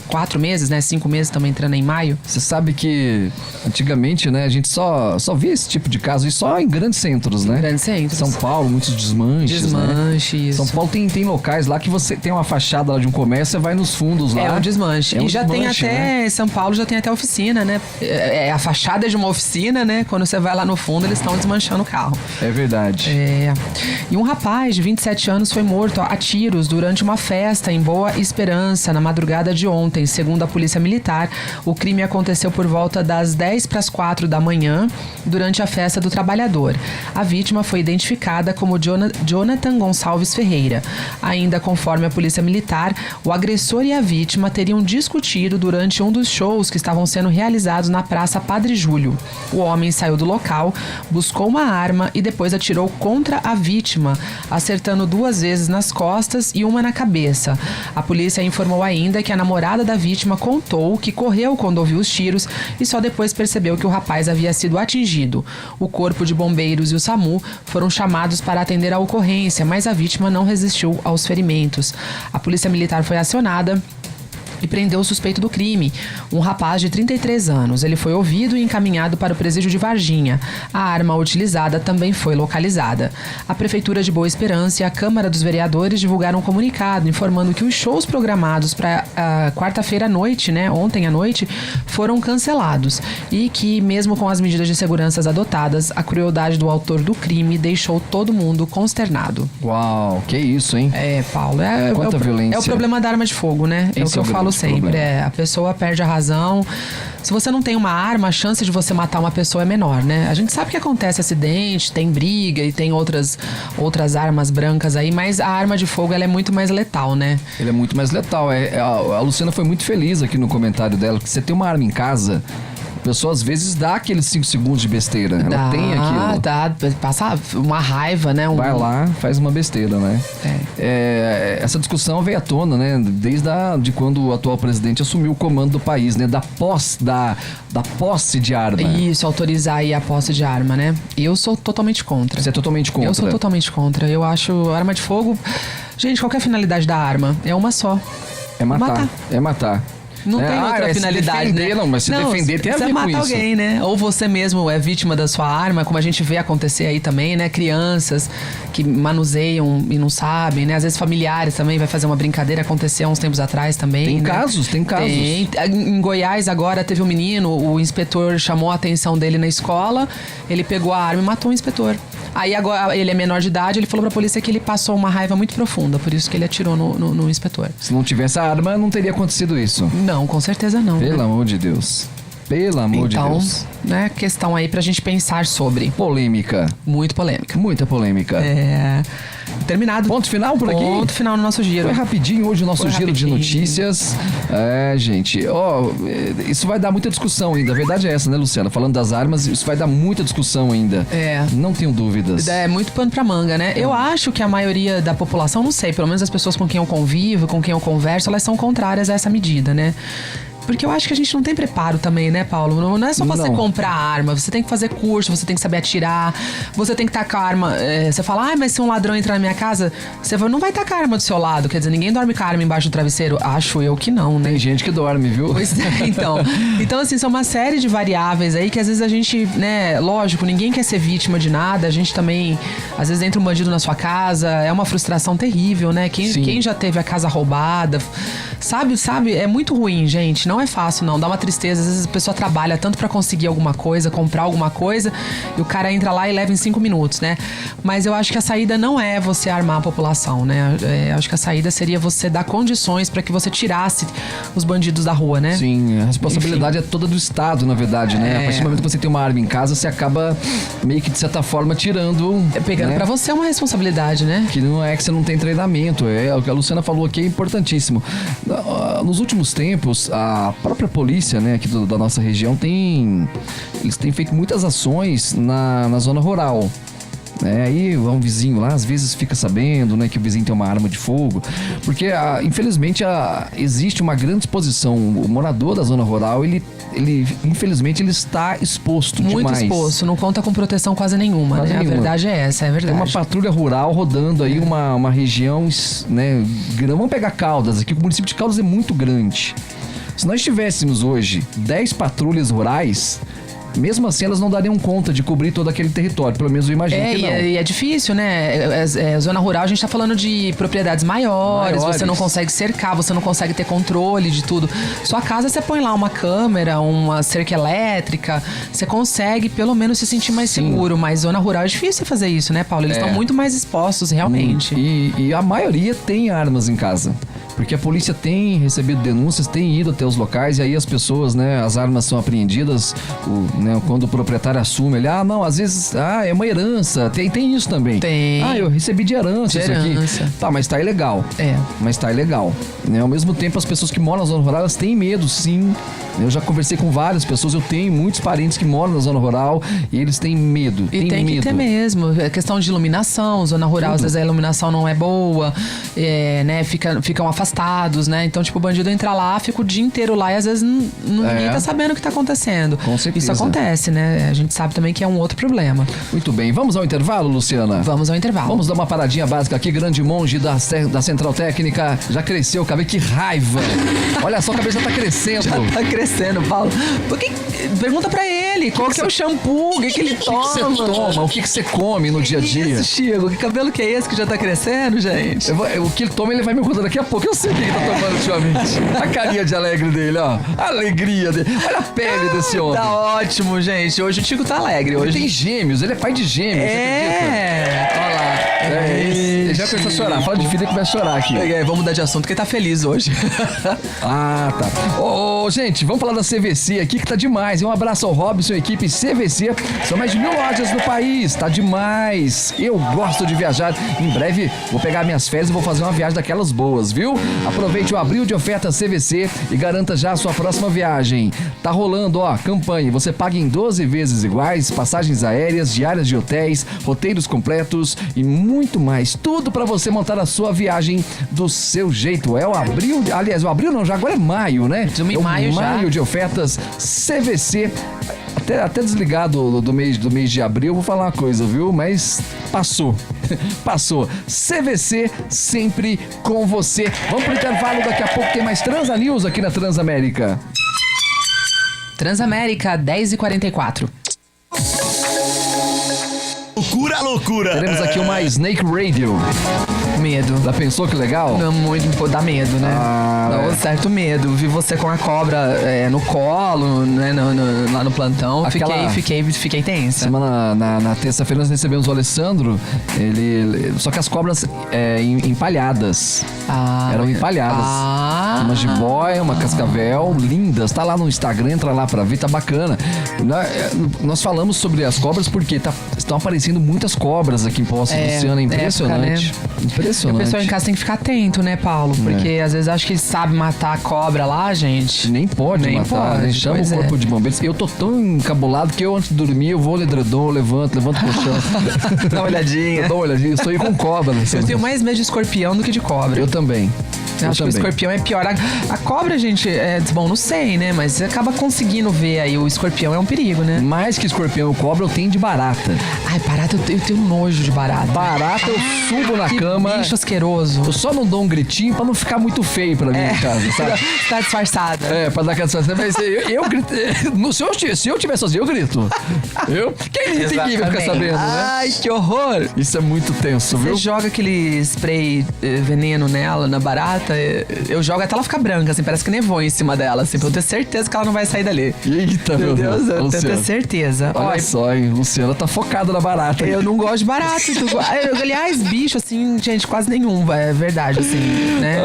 4 meses, né? 5 meses, estamos entrando em maio. Você sabe que antigamente, né, a gente só via esse tipo de caso e só em grandes centros, né? Grandes centros. São Paulo, muitos desmanches, né? Isso. São Paulo tem locais lá que você tem uma fachada lá de um comércio, você vai nos fundos lá. É um desmanche. É um e já desmanche, tem até, né? São Paulo já tem até oficina, né? A fachada de uma oficina, né? Quando você vai lá no fundo, eles estão desmanchando o carro. É verdade. E um rapaz de 27 anos foi morto a tiros durante uma festa em Boa Esperança, na madrugada de ontem. Segundo a Polícia Militar, o crime aconteceu por volta das 10:04 da manhã, durante a festa do trabalhador. A vítima foi identificada como Jonathan Gonçalves Ferreira. Ainda conforme a Polícia Militar, o agressor e a vítima teriam discutido durante um dos shows que estavam sendo realizados na Praça Padre Júlio. O homem saiu do local, buscou uma arma e depois atirou contra a vítima, acertando 2 vezes nas costas e uma na cabeça. A polícia informou ainda que a namorada da vítima contou que correu quando ouviu os tiros e só depois percebeu que o rapaz havia sido atingido. O corpo de bombeiros e o SAMU foram chamados para atender a ocorrência, mas a vítima não resistiu aos ferimentos. A polícia militar foi acionada e prendeu o suspeito do crime, um rapaz de 33 anos. Ele foi ouvido e encaminhado para o presídio de Varginha. A arma utilizada também foi localizada. A Prefeitura de Boa Esperança e a Câmara dos Vereadores divulgaram um comunicado informando que os shows programados para quarta-feira à noite, né, ontem à noite, foram cancelados e que, mesmo com as medidas de segurança adotadas, a crueldade do autor do crime deixou todo mundo consternado. Uau, que isso, hein? Paulo, Quanta violência. É o problema da arma de fogo, né? É o que eu falo sempre. A pessoa perde a razão. Se você não tem uma arma, a chance de você matar uma pessoa é menor, né? A gente sabe que acontece acidente, tem briga e tem outras armas brancas aí, mas a arma de fogo, ela é muito mais letal, né? Ele é muito mais letal. A Luciana foi muito feliz aqui no comentário dela, que você tem uma arma em casa, a pessoa às vezes dá aqueles 5 segundos de besteira. Ela tem aquilo. Passa uma raiva, né? Vai lá, faz uma besteira, né? Essa discussão veio à tona, né? Desde de quando o atual presidente assumiu o comando do país, né? Da posse de arma. Isso, autorizar aí a posse de arma, né? Eu sou totalmente contra. Você é totalmente contra? Eu sou totalmente contra. Eu acho arma de fogo... Gente, qual que é a finalidade da arma? É uma só. É matar. É matar. Não tem outra finalidade, se defender, né? Não, mas se defender tem a ver com isso. Você mata alguém, né? Ou você mesmo é vítima da sua arma, como a gente vê acontecer aí também, né? Crianças que manuseiam e não sabem, né? Às vezes familiares também, vai fazer uma brincadeira, aconteceu há uns tempos atrás também. Tem né? casos. Em Goiás agora teve um menino, o inspetor chamou a atenção dele na escola, ele pegou a arma e matou o inspetor. Aí agora ele é menor de idade, ele falou pra polícia que ele passou uma raiva muito profunda, por isso que ele atirou no inspetor. Se não tivesse a arma, não teria acontecido isso. Não, com certeza não. Pelo amor de Deus. Pelo amor de Deus. Então, né, questão aí pra gente pensar sobre. Polêmica. Muito polêmica. Muita polêmica. Terminado. Ponto final por aqui? Ponto final no nosso giro. Foi rapidinho hoje o nosso giro de notícias. Gente, isso vai dar muita discussão ainda. A verdade é essa, né, Luciana? Falando das armas, isso vai dar muita discussão ainda. Não tenho dúvidas. É muito pano pra manga, né? Eu acho que a maioria da população, não sei, pelo menos as pessoas com quem eu convivo, com quem eu converso, elas são contrárias a essa medida, né? Porque eu acho que a gente não tem preparo também, né, Paulo? Não é só você comprar arma, você tem que fazer curso, você tem que saber atirar, você tem que tacar a arma. Você fala, mas se um ladrão entrar na minha casa, você não vai tacar a arma do seu lado. Quer dizer, ninguém dorme com a arma embaixo do travesseiro. Acho eu que não, né? Tem gente que dorme, viu? Pois é, então. Então, assim, são uma série de variáveis aí que às vezes a gente, né, lógico, ninguém quer ser vítima de nada. A gente também, às vezes entra um bandido na sua casa, é uma frustração terrível, né? Quem já teve a casa roubada, sabe, é muito ruim, gente. Não é fácil, não. Dá uma tristeza. Às vezes a pessoa trabalha tanto pra conseguir alguma coisa, comprar alguma coisa, e o cara entra lá e leva em 5 minutos, né? Mas eu acho que a saída não é você armar a população, né? Acho que a saída seria você dar condições pra que você tirasse os bandidos da rua, né? Sim, a responsabilidade é toda do Estado, na verdade, né? A partir do momento que você tem uma arma em casa, você acaba meio que, de certa forma, tirando... Pegando, né? Pra você é uma responsabilidade, né? Que não é que você não tem treinamento. O que a Luciana falou aqui é importantíssimo. Nos últimos tempos, a própria polícia, né, aqui da nossa região, eles têm feito muitas ações na zona rural. Aí um vizinho lá às vezes fica sabendo, né, que o vizinho tem uma arma de fogo, porque infelizmente existe uma grande exposição. O morador da zona rural, ele infelizmente ele está exposto muito demais. Muito exposto, não conta com proteção quase nenhuma, né? A verdade é essa, é verdade. Tem uma patrulha rural rodando aí uma região, né, vamos pegar Caldas aqui, o município de Caldas é muito grande. Se nós tivéssemos hoje 10 patrulhas rurais, mesmo assim elas não dariam conta de cobrir todo aquele território, pelo menos eu imagino que não. E é difícil, né? Zona rural, a gente tá falando de propriedades maiores, você não consegue cercar, você não consegue ter controle de tudo. Sua casa, você põe lá uma câmera, uma cerca elétrica, você consegue pelo menos se sentir mais seguro, mas zona rural é difícil fazer isso, né, Paulo? Eles estão muito mais expostos, realmente. E a maioria tem armas em casa. Porque a polícia tem recebido denúncias, tem ido até os locais, e aí as pessoas, né, as armas são apreendidas, né, quando o proprietário assume, ele, às vezes, é uma herança, tem isso também. Tem. Eu recebi de herança isso aqui. Tá, mas tá ilegal. Mas tá ilegal. Né? Ao mesmo tempo, as pessoas que moram na zona rural, elas têm medo, sim. Eu já conversei com várias pessoas, eu tenho muitos parentes que moram na zona rural e eles têm medo. E tem que ter mesmo. É questão de iluminação, zona rural, às vezes a iluminação não é boa, né, fica uma facilidade afastados, né? Então, tipo, o bandido entra lá, fica o dia inteiro lá e às vezes ninguém tá sabendo o que tá acontecendo. Com certeza. Isso acontece, né? A gente sabe também que é um outro problema. Muito bem, vamos ao intervalo, Luciana? Vamos ao intervalo. Vamos dar uma paradinha básica aqui, grande monge da Central Técnica. Já cresceu o cabelo, que raiva! Olha só, o cabelo já tá crescendo. Já tá crescendo, Paulo. Pergunta pra ele, qual que é o shampoo, o que ele toma? O que você toma? O que você come no dia a dia? Isso, Chico, que cabelo que é esse que já tá crescendo, gente? O que ele toma, ele vai me contar daqui a pouco. Eu sei o que ele tá tomando ultimamente. A carinha de alegre dele, ó. A alegria dele. Olha a pele desse homem. Tá ótimo, gente. Hoje o Chico tá alegre. Hoje Ele tem gêmeos, ele é pai de gêmeos. Olha lá. Ele já começou a chorar. Fala de filho que vai chorar aqui. Vamos mudar de assunto, que ele tá feliz hoje. Ah, tá. Ô, gente, vamos falar da CVC aqui, que tá demais. Um abraço ao Robson e equipe CVC. São mais de 1000 lojas no país. Tá demais. Eu gosto de viajar. Em breve, vou pegar minhas férias e vou fazer uma viagem daquelas boas, viu? Aproveite o abril de oferta CVC e garanta já a sua próxima viagem. Tá rolando, ó, campanha. Você paga em 12 vezes iguais, passagens aéreas, diárias de hotéis, roteiros completos e muito mais. Tudo pra você montar a sua viagem do seu jeito. É o abril, aliás, o abril não, já agora é maio, né? Estamos em maio já. Maio de ofertas CVC. Até desligado do mês de abril, vou falar uma coisa, viu? Mas passou. Passou. CVC sempre com você. Vamos pro intervalo, daqui a pouco tem mais Transa News aqui na Transamérica. Transamérica, 10h44. Loucura, loucura. Teremos aqui uma Snake Radio. Medo. Já pensou que legal? Não, muito, dá medo, né? Dá um certo medo. Vi você com a cobra no colo, né? Lá no plantão. Fiquei tensa. Semana, na terça-feira nós recebemos o Alessandro. Só que as cobras empalhadas. Eram empalhadas. Uma jiboia, uma cascavel, lindas. Tá lá no Instagram, entra lá pra ver, tá bacana. Nós falamos sobre as cobras porque estão aparecendo muitas cobras aqui em Poços do Luciano. É impressionante. Época, né? Impressionante. O pessoal em casa tem que ficar atento, né, Paulo? Porque às vezes acho que sabe matar a cobra lá, gente. Nem pode matar, né? Chama o corpo de bombeiros. Eu tô tão encabulado que eu, antes de dormir, eu vou no edredom, levanto o colchão. Dá uma olhadinha. Eu dou uma olhadinha. Eu estou aí com cobra. Eu tenho mais medo de escorpião do que de cobra. Eu também. Eu acho que o escorpião é pior. A cobra, gente, bom, não sei, né? Mas você acaba conseguindo ver aí. O escorpião é um perigo, né? Mais que escorpião e cobra, eu tenho de barata. Ai, barata, eu tenho nojo de barata. Barata, eu subo na cama. Bicho asqueroso. Eu só não dou um gritinho pra não ficar muito feio pra mim em casa, sabe? Tá disfarçada. Pra dar aquela disfarçada. Mas eu grito. Se eu tiver sozinho, eu grito. Ninguém vai ficar sabendo, né? Ai, que horror. Isso é muito tenso, viu? Você joga aquele spray veneno nela, na barata. Eu jogo até ela ficar branca, assim, parece que nevou em cima dela, assim, pra eu ter certeza que ela não vai sair dali. Eita, meu Deus. Eu tenho ter certeza. Olha só, hein? Luciana tá focada na barata. Eu não gosto de barata. Aliás, bicho, assim, gente, quase nenhum, é verdade, assim, né?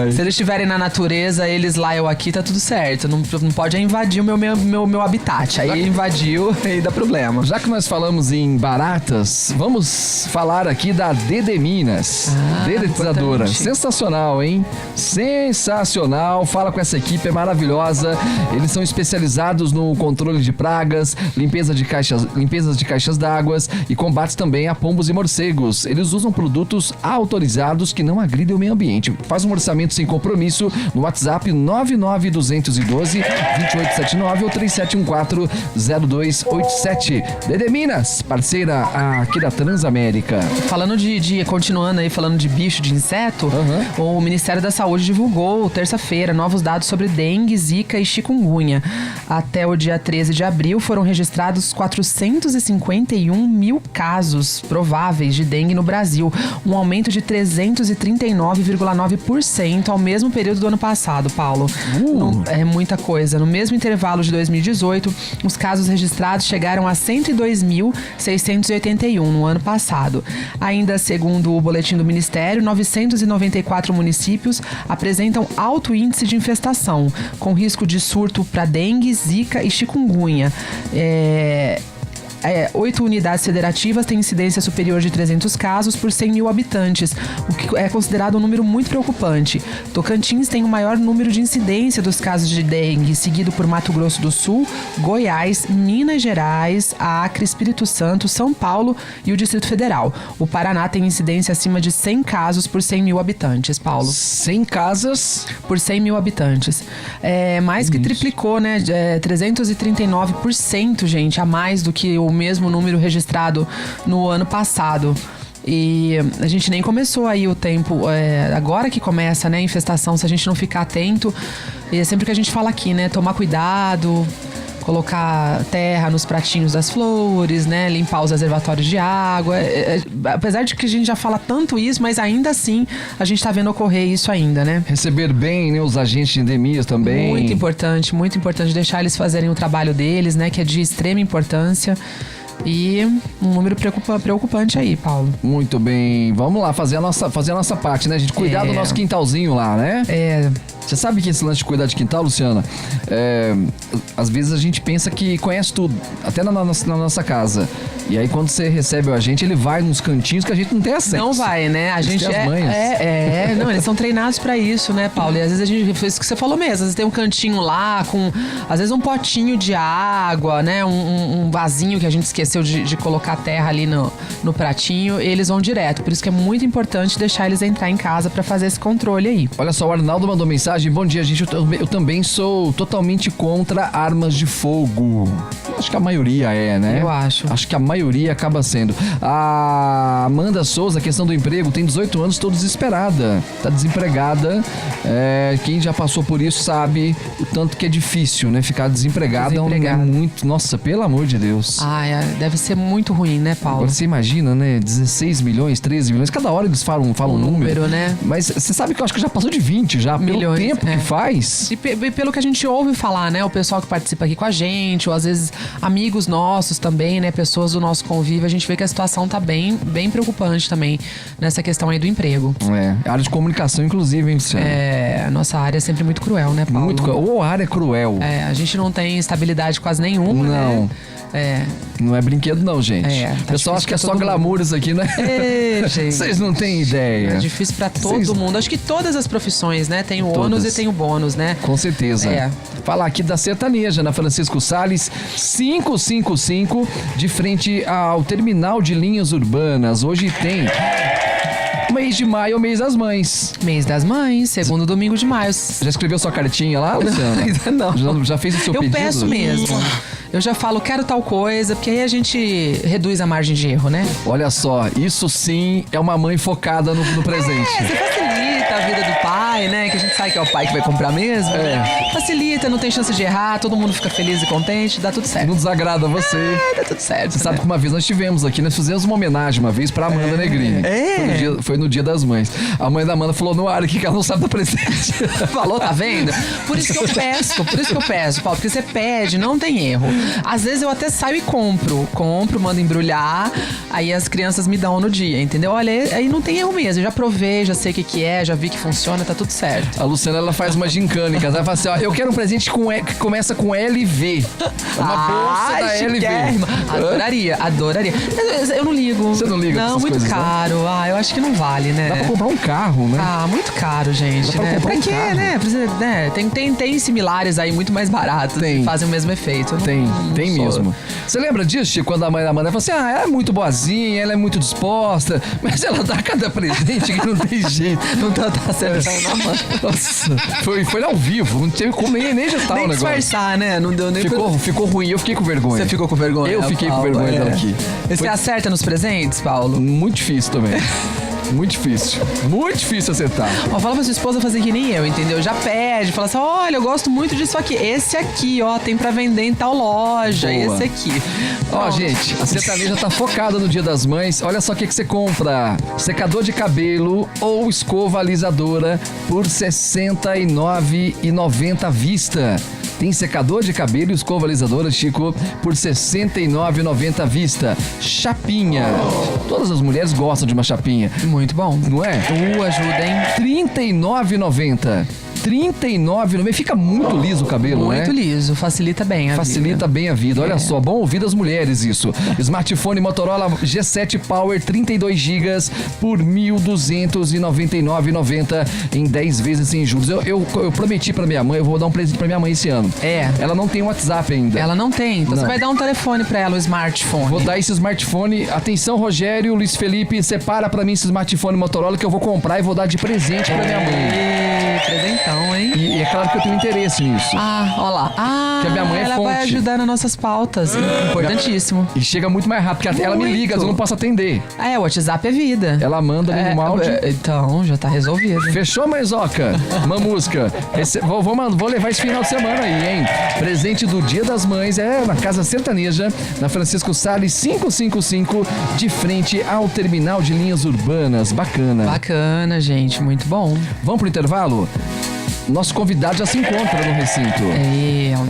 Ai. Se eles estiverem na natureza, eles lá, eu aqui, tá tudo certo. Não pode invadir o meu habitat. Aí invadiu, aí dá problema. Já que nós falamos em baratas, vamos falar aqui da DD Minas. Dedetizadora. Sensacional, hein? Sensacional. Fala com essa equipe, é maravilhosa. Eles são especializados no controle de pragas, limpezas de caixas d'água e combate também a pombos e morcegos. Eles usam produtos autorizados que não agridem o meio ambiente. Faz um orçamento sem compromisso no WhatsApp 99212-2879 ou 3714-0287. DD Minas, parceira aqui da Transamérica. Falando continuando aí, falando de bicho, de inseto, o Ministério da Saúde divulgou terça-feira novos dados sobre dengue, zika e chikungunya. Até o dia 13 de abril foram registrados 451 mil casos prováveis de dengue no Brasil, um aumento de 339,9% ao mesmo período do ano passado, Paulo. É muita coisa. No mesmo intervalo de 2018, os casos registrados chegaram a 102.681 no ano passado. Ainda segundo o boletim do Ministério, 994 municípios apresentam alto índice de infestação, com risco de surto para dengue, zika e chikungunya. 8 unidades federativas têm incidência superior de 300 casos por 100 mil habitantes, o que é considerado um número muito preocupante. Tocantins tem o maior número de incidência dos casos de dengue, seguido por Mato Grosso do Sul, Goiás, Minas Gerais, Acre, Espírito Santo, São Paulo e o Distrito Federal. O Paraná tem incidência acima de 100 casos por 100 mil habitantes, Paulo. 100 casas por 100 mil habitantes. Mais que triplicou, né? 339%, gente, a mais do que o mesmo número registrado no ano passado. E a gente nem começou aí o tempo, agora que começa, né, a infestação, se a gente não ficar atento. E é sempre que a gente fala aqui, né, tomar cuidado, colocar terra nos pratinhos das flores, né? Limpar os reservatórios de água. Apesar de que a gente já fala tanto isso, mas ainda assim a gente tá vendo ocorrer isso ainda, né? Receber bem, né, os agentes de endemias também. Muito importante deixar eles fazerem o trabalho deles, né? Que é de extrema importância. E um número preocupante aí, Paulo. Muito bem. Vamos lá, fazer a nossa parte, né? A gente cuidar do nosso quintalzinho lá, né? Você sabe que esse lance de cuidar de quintal, Luciana, às vezes a gente pensa que conhece tudo, até na nossa casa. E aí quando você recebe o agente, ele vai nos cantinhos que a gente não tem acesso. Não vai, né? A gente não, eles são treinados pra isso, né, Paulo? E às vezes a gente fez o que você falou mesmo, às vezes tem um cantinho lá com, às vezes um potinho de água, né? Um vasinho que a gente esqueceu de colocar terra ali no pratinho, eles vão direto. Por isso que é muito importante deixar eles entrar em casa pra fazer esse controle aí. Olha só, o Arnaldo mandou mensagem. Bom dia, gente. Eu também sou totalmente contra armas de fogo. Acho que a maioria né? Eu acho. Acho que a maioria acaba sendo. A Amanda Souza, questão do emprego, tem 18 anos, tô desesperada. Tá desempregada. Quem já passou por isso sabe o tanto que é difícil, né? Ficar desempregada é muito... Nossa, pelo amor de Deus. Deve ser muito ruim, né, Paulo? Agora você imagina, né? 16 milhões, 13 milhões. Cada hora eles falam um número, né? Mas você sabe que eu acho que já passou de 20 já. Milhões, pelo tempo que faz. E pelo que a gente ouve falar, né? O pessoal que participa aqui com a gente, ou às vezes amigos nossos também, né? Pessoas do nosso convívio, a gente vê que a situação tá bem preocupante também nessa questão aí do emprego. A área de comunicação, inclusive, hein, Luciano? A nossa área é sempre muito cruel, né, Paulo? Muito cruel. Ou a área é cruel. A gente não tem estabilidade quase nenhuma, não. Né? Não é brinquedo não, gente. Tá, o pessoal acha que é só glamour isso aqui, né? Gente. Vocês não têm ideia. É difícil pra todo mundo. Acho que todas as profissões, né? Tem o ônus e tem o bônus, né? Com certeza. Falar aqui da Sertaneja, na Francisco Salles, 555, de frente ao terminal de linhas urbanas. Hoje tem... Mês de maio é o mês das mães. Mês das mães, segundo domingo de maio. Já escreveu sua cartinha lá, Luciano? Ainda não. Já fez o seu pedido? Eu peço mesmo. Eu já falo, quero tal coisa, porque aí a gente reduz a margem de erro, né? Olha só, isso sim é uma mãe focada no presente. Você facilita a vida do pai, né? Que a gente sabe que é o pai que vai comprar mesmo. Facilita, não tem chance de errar, todo mundo fica feliz e contente, dá tudo certo. Não desagrada você. Dá tudo certo. Você sabe que uma vez nós tivemos aqui, nós fizemos uma homenagem uma vez pra Amanda Negrini. Foi no dia das mães. A mãe da Amanda falou no ar aqui que ela não sabe dar presente. Falou, tá vendo? Por isso que eu peço, Paulo, porque você pede, não tem erro. Às vezes eu até saio e compro, mando embrulhar, aí as crianças me dão no dia, entendeu? Olha, aí não tem erro mesmo, eu já provei, já sei o que é, já vi que funciona, tá tudo certo. A Luciana, ela faz uma gincânica, ela fala assim, ó, eu quero um presente que começa com LV. Uma bolsa da LV. Adoraria. Eu não ligo. Você não liga? Não, muito coisas, caro. Eu acho que não vale, né? Dá pra comprar um carro, né? Muito caro, gente. Dá pra comprar pra um quê, carro. né? Tem similares aí muito mais baratos que fazem o mesmo efeito. Tem mesmo. Você lembra disso, Chico, quando a mãe da Amanda falou assim, ela é muito boazinha, ela é muito disposta, mas ela dá cada presente que não tem jeito. Não tá acertando na mão. Nossa, foi ao vivo, não teve como nem adiantar o negócio. Disfarçar, né? Não deu nem Ficou ruim, eu fiquei com vergonha. Você ficou com vergonha? Eu fiquei com vergonha dela aqui. Você acerta nos presentes, Paulo? Muito difícil também. Muito difícil acertar. Fala pra sua esposa fazer que nem eu, entendeu? Já pede, fala assim, olha, eu gosto muito disso aqui. Esse aqui, ó, tem pra vender em tal loja. Boa. Esse aqui. Gente, a Sertaneja tá focada no Dia das Mães. Olha só o que você compra. Secador de cabelo ou escova alisadora por R$ 69,90 à vista. Tem secador de cabelo e escova alisadora, Chico, por R$ 69,90 à vista. Chapinha. Todas as mulheres gostam de uma chapinha. Muito bom. Não é? Ajuda, hein? R$ 39,90. R$ R$39,90. Fica muito liso o cabelo, né? Muito liso, facilita bem a vida. Facilita bem a vida. Olha só, bom ouvir das mulheres isso. Smartphone Motorola G7 Power 32 GB por R$1.299,90 em 10 vezes sem juros. Eu prometi pra minha mãe, eu vou dar um presente pra minha mãe esse ano. Ela não tem WhatsApp ainda. Ela não tem, então Não. você vai dar um telefone pra ela, um smartphone. Vou dar esse smartphone. Atenção, Rogério, Luiz Felipe, separa pra mim esse smartphone Motorola que eu vou comprar e vou dar de presente pra minha mãe. Presentão, hein? E é claro que eu tenho interesse nisso. Ó lá. Que a minha mãe é ela fonte. vai ajudar nas nossas pautas. Importantíssimo. E chega muito mais rápido, porque ela me liga, eu não posso atender. O WhatsApp é vida. Ela manda ali no áudio. Então, já tá resolvido. Fechou, Mãezoca? Mamusca. Vou levar esse final de semana aí, hein? Presente do Dia das Mães na Casa Sertaneja, na Francisco Salles 555, de frente ao terminal de linhas urbanas. Bacana, gente. Muito bom. Vamos pro intervalo? Nosso convidado já se encontra no recinto.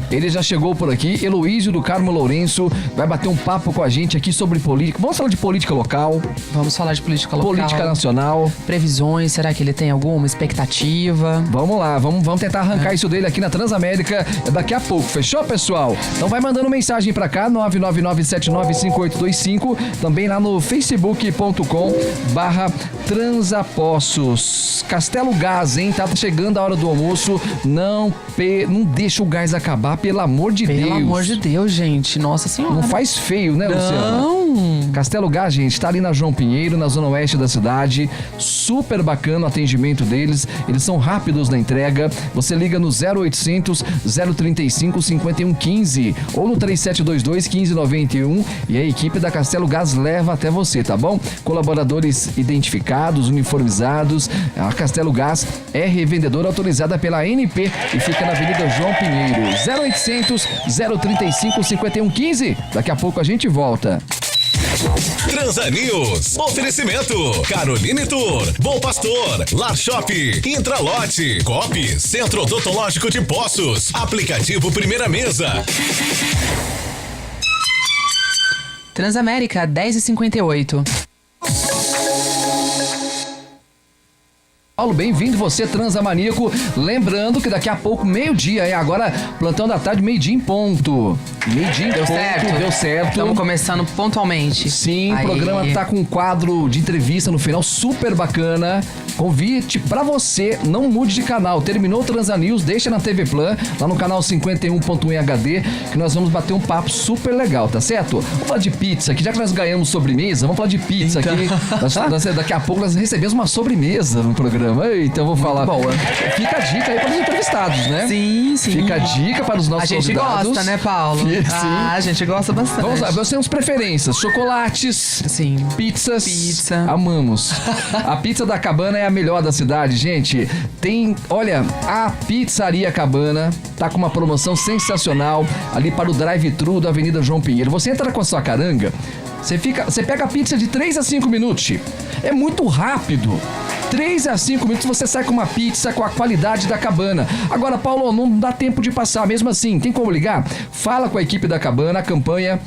Ele já chegou por aqui. Heloísio do Carmo Lourenço vai bater um papo com a gente aqui sobre política. Vamos falar de política local. Vamos falar de política local. Política nacional. Previsões, será que ele tem alguma expectativa? Vamos lá, vamos tentar arrancar isso dele aqui na Transamérica daqui a pouco. Fechou, pessoal? Então vai mandando mensagem pra cá, 999795825. Também lá no facebook.com/transapostos. Castelo Gás, hein? Tá chegando a hora do almoço. Não deixa o gás acabar, pelo amor de Deus. Pelo amor de Deus, gente. Nossa Senhora. Não faz feio, né, Luciana? Não. Castelo Gás, gente, tá ali na João Pinheiro, na zona oeste da cidade. Super bacana o atendimento deles. Eles são rápidos na entrega. Você liga no 0800 035 5115 ou no 3722 1591 e a equipe da Castelo Gás leva até você, tá bom? Colaboradores identificados, uniformizados. A Castelo Gás é revendedora autorizada pela ANP e fica na Avenida João Pinheiro. 0800 035 5115. Daqui a pouco a gente volta. Transa News. Oferecimento. Caroline Tour. Bom Pastor. Lar Shop. Intralote. Copi. Centro Odontológico de Poços. Aplicativo Primeira Mesa. Transamérica, 10h58. Paulo, bem-vindo você, Transamaníaco. Lembrando que daqui a pouco, meio-dia, agora plantão da tarde, meio-dia em ponto. Meio-dia em ponto. Deu certo. Estamos começando pontualmente. Sim, o programa tá com um quadro de entrevista no final, super bacana. Convite pra você, não mude de canal. Terminou o Transa News, deixa na TV Plan, lá no canal 51.1 em HD, que nós vamos bater um papo super legal, tá certo? Vamos falar de pizza aqui, já que nós ganhamos sobremesa, vamos falar de pizza aqui. Daqui a pouco nós recebemos uma sobremesa no programa. Eita, eu vou falar. Boa. Fica a dica aí para os entrevistados, né? Sim. Fica a dica para os nossos convidados. A gente gosta, né, Paulo? Sim. A gente gosta bastante. Vamos lá, nós temos preferências. Chocolates, sim. Pizzas. Pizza. Amamos. A pizza da Cabana é a melhor da cidade, gente. Olha, a Pizzaria Cabana tá com uma promoção sensacional ali para o drive-thru da Avenida João Pinheiro. Você entra com a sua caranga, você pega a pizza de 3 a 5 minutos. É muito rápido. 3 a 5 minutos você sai com uma pizza com a qualidade da Cabana. Agora, Paulo, não dá tempo de passar. Mesmo assim, tem como ligar? Fala com a equipe da Cabana, a campanha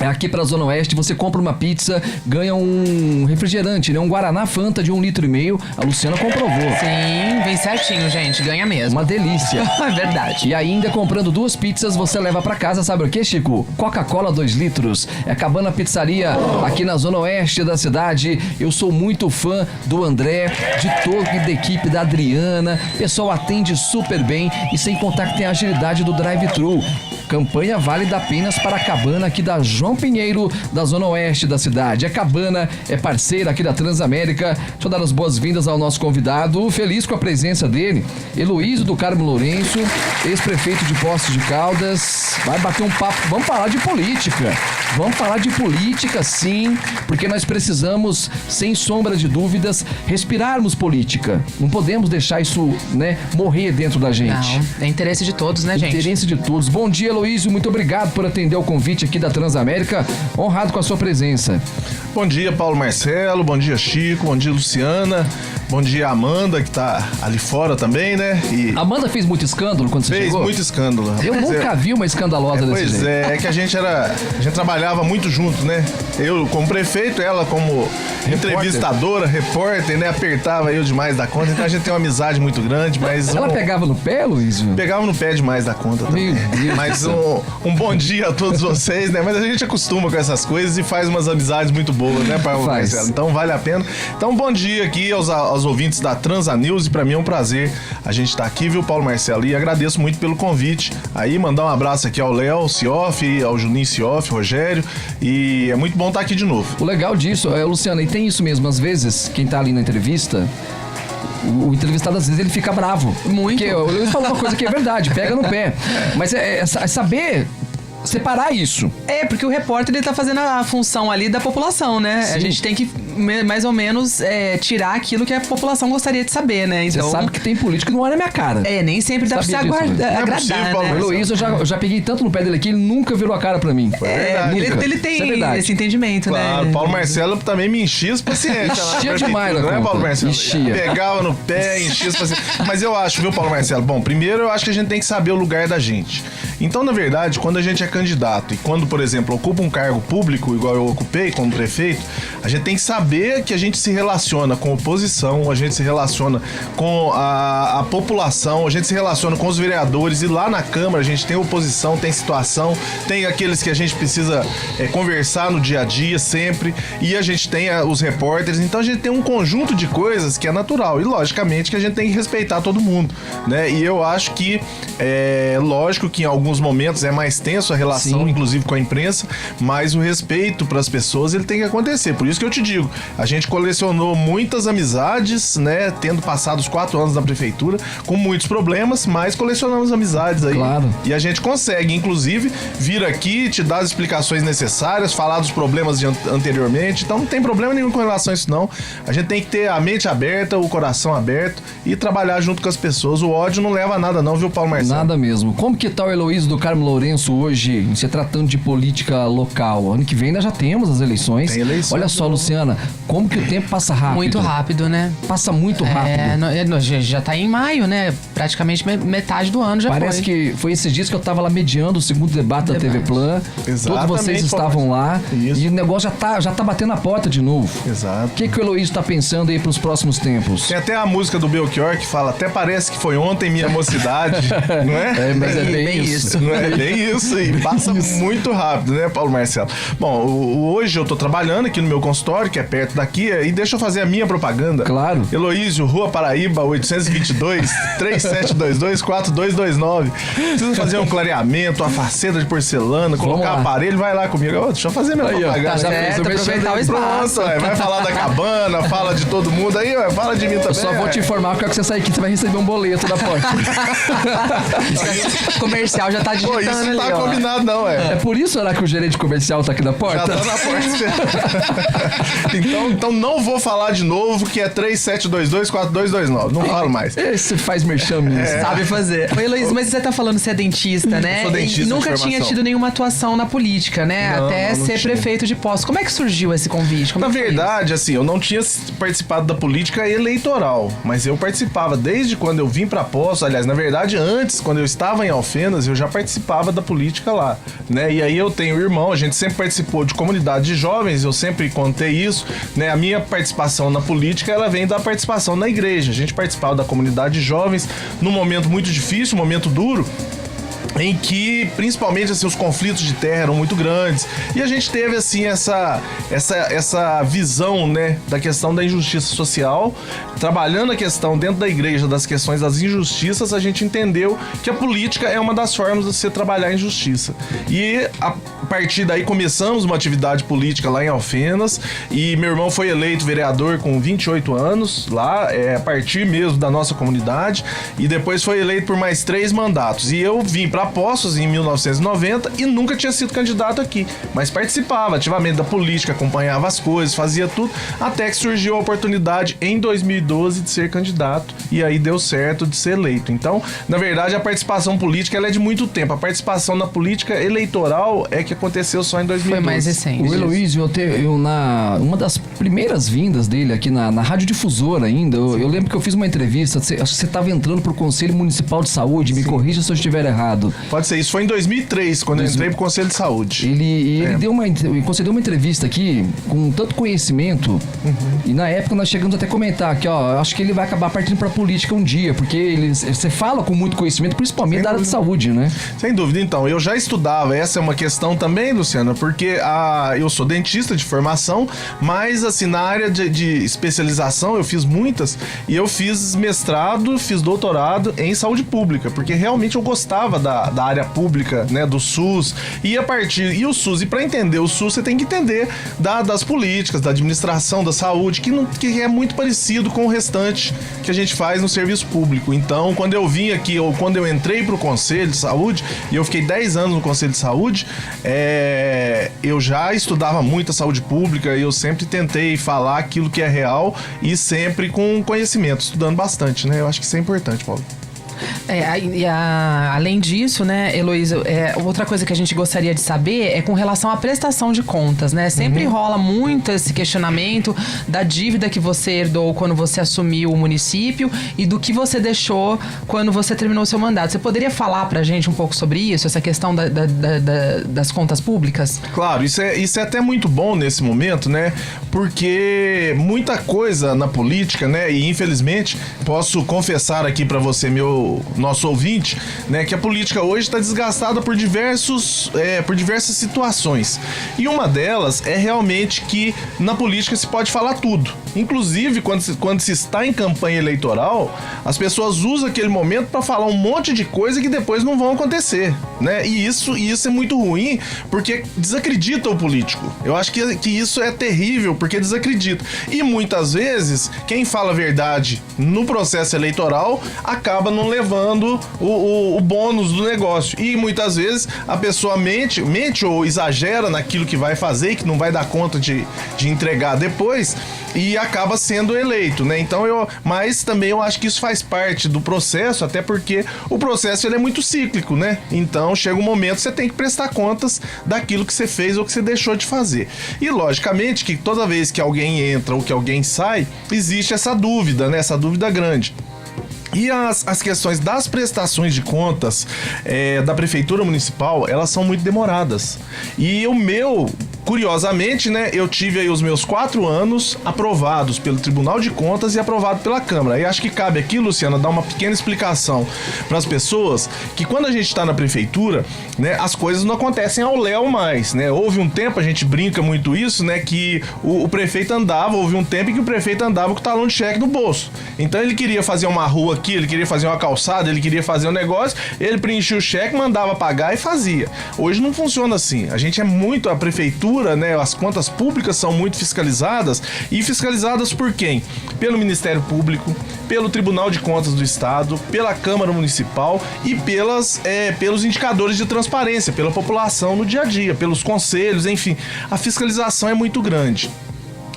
é aqui pra Zona Oeste, você compra uma pizza, ganha um refrigerante, né? Um Guaraná Fanta de 1,5 litro. A Luciana comprovou. Sim, vem certinho, gente. Ganha mesmo. Uma delícia. É verdade. E ainda comprando 2 pizzas, você leva pra casa, sabe o que, Chico? Coca-Cola 2 litros. É a Cabana Pizzaria, aqui na Zona Oeste da cidade. Eu sou muito fã do André, de toda a equipe da Adriana. O pessoal atende super bem e sem contar que tem a agilidade do drive-thru. Campanha válida apenas para a Cabana aqui da João Pinheiro, da Zona Oeste da cidade. A Cabana é parceira aqui da Transamérica. Deixa eu dar as boas-vindas ao nosso convidado, feliz com a presença dele, Heloísio do Carmo Lourenço, ex-prefeito de Poços de Caldas. Vai bater um papo, vamos falar de política. Vamos falar de política, sim, porque nós precisamos, sem sombra de dúvidas, respirarmos política. Não podemos deixar isso, né, morrer dentro da gente. Não, é interesse de todos, né, gente? Interesse de todos. Bom dia, Heloísio, muito obrigado por atender o convite aqui da Transamérica. Honrado com a sua presença. Bom dia, Paulo Marcelo. Bom dia, Chico. Bom dia, Luciana. Bom dia, Amanda, que tá ali fora também, né? E Amanda fez muito escândalo quando você chegou? Fez muito escândalo. Eu nunca vi uma escandalosa desse jeito. Pois é que a gente trabalhava muito junto, né? Eu como prefeito, ela como entrevistadora, repórter, né? Apertava eu demais da conta, então a gente tem uma amizade muito grande, mas... Ela pegava no pé, Luiz? Pegava no pé demais da conta também. Meu Deus. Mas um bom dia a todos vocês, né? Mas a gente acostuma com essas coisas e faz umas amizades muito boas, né, Paulo Marcelo? Então vale a pena. Então bom dia aqui aos ouvintes da Transa News, e pra mim é um prazer a gente estar aqui, viu, Paulo Marcelo? E agradeço muito pelo convite. Aí mandar um abraço aqui ao Léo Cioff, ao Juninho Cioff, Rogério, e é muito bom estar aqui de novo. O legal disso, Luciana, e tem isso mesmo, às vezes, quem tá ali na entrevista... O entrevistado, às vezes, ele fica bravo. Muito. Porque o Luiz falou uma coisa que é verdade, pega no pé. Mas é saber separar isso. É, porque o repórter, ele tá fazendo a função ali da população, né? Sim. A gente tem que, mais ou menos, tirar aquilo que a população gostaria de saber, né? Então, você sabe que tem político que não olha na minha cara. Nem sempre dá pra se agradar, possível, né? O Luiz, eu já peguei tanto no pé dele aqui, ele nunca virou a cara pra mim. Ele tem esse entendimento, claro, né? Paulo Marcelo também me enchia os pacientes. Enchia demais, não é, Paulo Marcelo? Enchia. Pegava no pé, enchia os pacientes. Mas eu acho, viu, Paulo Marcelo? Bom, primeiro eu acho que a gente tem que saber o lugar da gente. Então, na verdade, quando a gente é candidato e quando, por exemplo, ocupa um cargo público, igual eu ocupei como prefeito, a gente tem que saber que a gente se relaciona com a oposição, a gente se relaciona com a população, a gente se relaciona com os vereadores, e lá na Câmara a gente tem oposição, tem situação, tem aqueles que a gente precisa conversar no dia a dia sempre, e a gente tem os repórteres, então a gente tem um conjunto de coisas que é natural, e logicamente que a gente tem que respeitar todo mundo, né? E eu acho que lógico que em alguns momentos é mais tenso a relação, sim, inclusive com a imprensa, mas o respeito para as pessoas, ele tem que acontecer. Por isso que eu te digo, a gente colecionou muitas amizades, né, tendo passado os 4 anos na prefeitura, com muitos problemas, mas colecionamos amizades aí. Claro. E a gente consegue, inclusive, vir aqui, te dar as explicações necessárias, falar dos problemas anteriormente, então não tem problema nenhum com relação a isso não. A gente tem que ter a mente aberta, o coração aberto e trabalhar junto com as pessoas. O ódio não leva a nada não, viu, Paulo Marcelo? Nada mesmo. Como que tá o Heloísio do Carmo Lourenço hoje, se tratando de política local? Ano que vem nós já temos as eleições. Tem eleições. Olha só, Luciana, como que o tempo passa rápido. Muito rápido, né? Passa muito rápido. Já tá em maio, né? Praticamente metade do ano já Parece que foi esses dias que eu tava lá mediando o segundo debate da TV Plan. Exatamente. Todos vocês estavam lá. Isso. E o negócio já tá batendo a porta de novo. Exato. O que o Heloísio tá pensando aí pros próximos tempos? Tem até a música do Belchior que fala, até parece que foi ontem minha mocidade, não é? Mas é bem isso. Não é bem isso, e passa muito rápido, né, Paulo Marcelo? Bom, hoje eu tô trabalhando aqui no meu consultório, que é perto daqui, e deixa eu fazer a minha propaganda. Claro. Heloísio, Rua Paraíba, 822, 3722-4229. Precisa fazer um clareamento, uma faceta de porcelana, colocar aparelho, vai lá comigo. Deixa eu fazer minha propaganda. Tá certo, aproveitar o espaço. Pronto, vai falar da cabana, fala de todo mundo aí, fala de mim também. Eu só vou te informar que você sair aqui, você vai receber um boleto da porta. O comercial já tá digitando. Pô, isso não tá ali, combinado não, É por isso, será que o gerente comercial tá aqui na porta? Já tá na porta. então não vou falar de novo, que é 3722-4229. Não falo mais. Esse faz merchan mesmo. Sabe fazer. Oi, Heloísio, mas você tá falando que você é dentista, né? Eu sou dentista e nunca de tinha formação. tido nenhuma atuação na política, né? Não, até não ser tinha. prefeito de Poços. Como é que surgiu esse convite? Na verdade, assim, eu não tinha participado da política eleitoral, mas eu participava desde quando eu vim pra Poços. Aliás, na verdade, antes, quando eu estava em Alfenas, eu já participava da política lá, né? E aí eu tenho irmão, a gente sempre participou de comunidade de jovens, eu sempre contei isso, né? A minha participação na política, ela vem da participação na igreja. A gente participava da comunidade de jovens num momento muito difícil, um momento duro, em que, principalmente, assim, os conflitos de terra eram muito grandes. E a gente teve, assim, essa visão, né, da questão da injustiça social. Trabalhando a questão dentro da igreja das questões das injustiças, a gente entendeu que a política é uma das formas de você trabalhar a injustiça. E, a partir daí, começamos uma atividade política lá em Alfenas. E meu irmão foi eleito vereador com 28 anos lá, a partir mesmo da nossa comunidade. E depois foi eleito por mais 3 mandatos. E eu vim pra para Poços em 1990 e nunca tinha sido candidato aqui, mas participava ativamente da política, acompanhava as coisas, fazia tudo, até que surgiu a oportunidade em 2012 de ser candidato e aí deu certo de ser eleito. Então, na verdade, a participação política ela é de muito tempo. A participação na política eleitoral é que aconteceu só em 2012. Foi mais recente. O Heloísio, uma das primeiras vindas dele aqui na radiodifusora ainda, eu lembro que eu fiz uma entrevista, acho que você estava entrando pro Conselho Municipal de Saúde, me corrija se eu estiver errado. Pode ser, isso foi em 2003, quando eu entrei pro Conselho de Saúde. Ele concedeu uma entrevista aqui com tanto conhecimento, e na época nós chegamos até a comentar que, acho que ele vai acabar partindo pra política um dia, porque você fala com muito conhecimento, principalmente da área de saúde, né? Sem dúvida, então, eu já estudava, essa é uma questão também, Luciana, porque eu sou dentista de formação, mas assim, na área de especialização eu fiz muitas, e eu fiz mestrado, fiz doutorado em saúde pública, porque realmente eu gostava da área pública, né, do SUS, e o SUS, e para entender o SUS você tem que entender das políticas, da administração da saúde, que é muito parecido com o restante que a gente faz no serviço público. Então, quando eu vim aqui, ou quando eu entrei pro Conselho de Saúde, e eu fiquei 10 anos no Conselho de Saúde, eu já estudava muito a saúde pública, e eu sempre tentei falar aquilo que é real, e sempre com conhecimento, estudando bastante, né? Eu acho que isso é importante, Paulo. Além disso, né, Heloísa, outra coisa que a gente gostaria de saber é com relação à prestação de contas, né? Sempre rola muito esse questionamento da dívida que você herdou quando você assumiu o município e do que você deixou quando você terminou o seu mandato. Você poderia falar pra gente um pouco sobre isso, essa questão das contas públicas? Claro, isso é até muito bom nesse momento, né? Porque muita coisa na política, né? E infelizmente, posso confessar aqui pra você, nosso ouvinte, né, que a política hoje está desgastada por diversas situações. E uma delas é realmente que na política se pode falar tudo. Inclusive, quando se está em campanha eleitoral, as pessoas usam aquele momento para falar um monte de coisa que depois não vão acontecer, né? E isso é muito ruim, porque desacredita o político. Eu acho que isso é terrível, porque desacredita. E muitas vezes, quem fala a verdade no processo eleitoral acaba não levando o bônus do negócio. E muitas vezes a pessoa mente ou exagera naquilo que vai fazer e que não vai dar conta de entregar depois, e acaba sendo eleito, né? Então mas também eu acho que isso faz parte do processo, até porque o processo ele é muito cíclico, né? Então chega um momento que você tem que prestar contas daquilo que você fez ou que você deixou de fazer. E logicamente que toda vez que alguém entra ou que alguém sai, existe essa dúvida, né? Essa dúvida grande. E as questões das prestações de contas da Prefeitura Municipal, elas são muito demoradas. E curiosamente, né, eu tive aí os meus 4 anos aprovados pelo Tribunal de Contas e aprovado pela Câmara. E acho que cabe aqui, Luciana, dar uma pequena explicação para as pessoas que quando a gente está na Prefeitura, né, as coisas não acontecem ao léu mais, né? Houve um tempo, a gente brinca muito isso, né, que o prefeito houve um tempo em que o prefeito andava com o talão de cheque no bolso. Então ele queria fazer uma rua aqui, ele queria fazer uma calçada, ele queria fazer um negócio, ele preenchia o cheque, mandava pagar e fazia. Hoje não funciona assim. A Prefeitura, né, as contas públicas são muito fiscalizadas, e fiscalizadas por quem? Pelo Ministério Público, pelo Tribunal de Contas do Estado, pela Câmara Municipal e pelos indicadores de transparência, pela população no dia a dia, pelos conselhos, enfim. A fiscalização é muito grande.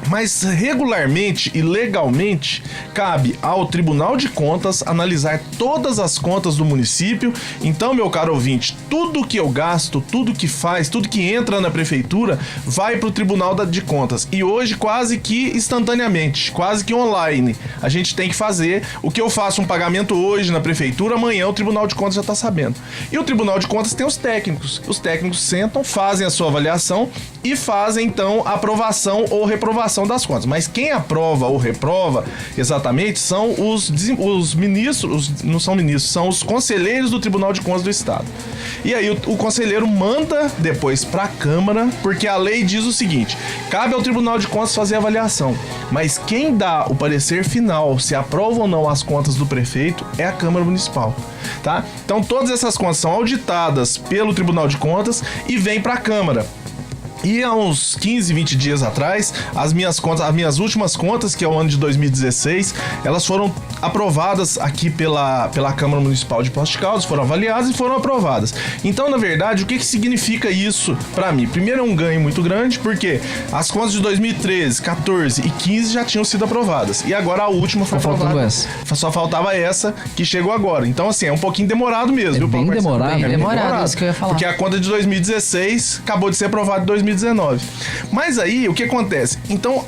Mas regularmente e legalmente cabe ao Tribunal de Contas analisar todas as contas do município. Então, meu caro ouvinte, tudo que eu gasto, tudo que faz, tudo que entra na prefeitura vai para o Tribunal de Contas. E hoje quase que instantaneamente, quase que online, a gente tem que fazer. O que eu faço um pagamento hoje na prefeitura, amanhã o Tribunal de Contas já está sabendo. E o Tribunal de Contas tem os técnicos. Os técnicos sentam, fazem a sua avaliação e fazem então a aprovação ou reprovação das contas. Mas quem aprova ou reprova exatamente são os ministros, não são ministros, são os conselheiros do Tribunal de Contas do Estado. E aí o conselheiro manda depois para a Câmara, porque a lei diz o seguinte: cabe ao Tribunal de Contas fazer a avaliação, mas quem dá o parecer final, se aprova ou não as contas do prefeito, é a Câmara Municipal, tá? Então todas essas contas são auditadas pelo Tribunal de Contas e vêm para a Câmara. E há uns 15, 20 dias atrás, as minhas últimas contas, que é o ano de 2016, elas foram aprovadas aqui pela Câmara Municipal de Poços de Caldas, foram avaliadas e foram aprovadas. Então, na verdade, o que significa isso para mim? Primeiro, é um ganho muito grande, porque as contas de 2013, 14 e 15 já tinham sido aprovadas. E agora a última foi aprovada. Só faltava essa que chegou agora. Então, assim, é um pouquinho demorado mesmo, viu, Paulo? Bem demorado. Bem demorado, isso que eu ia falar. Porque a conta de 2016 acabou de ser aprovada em 2019. Mas aí, o que acontece? Então,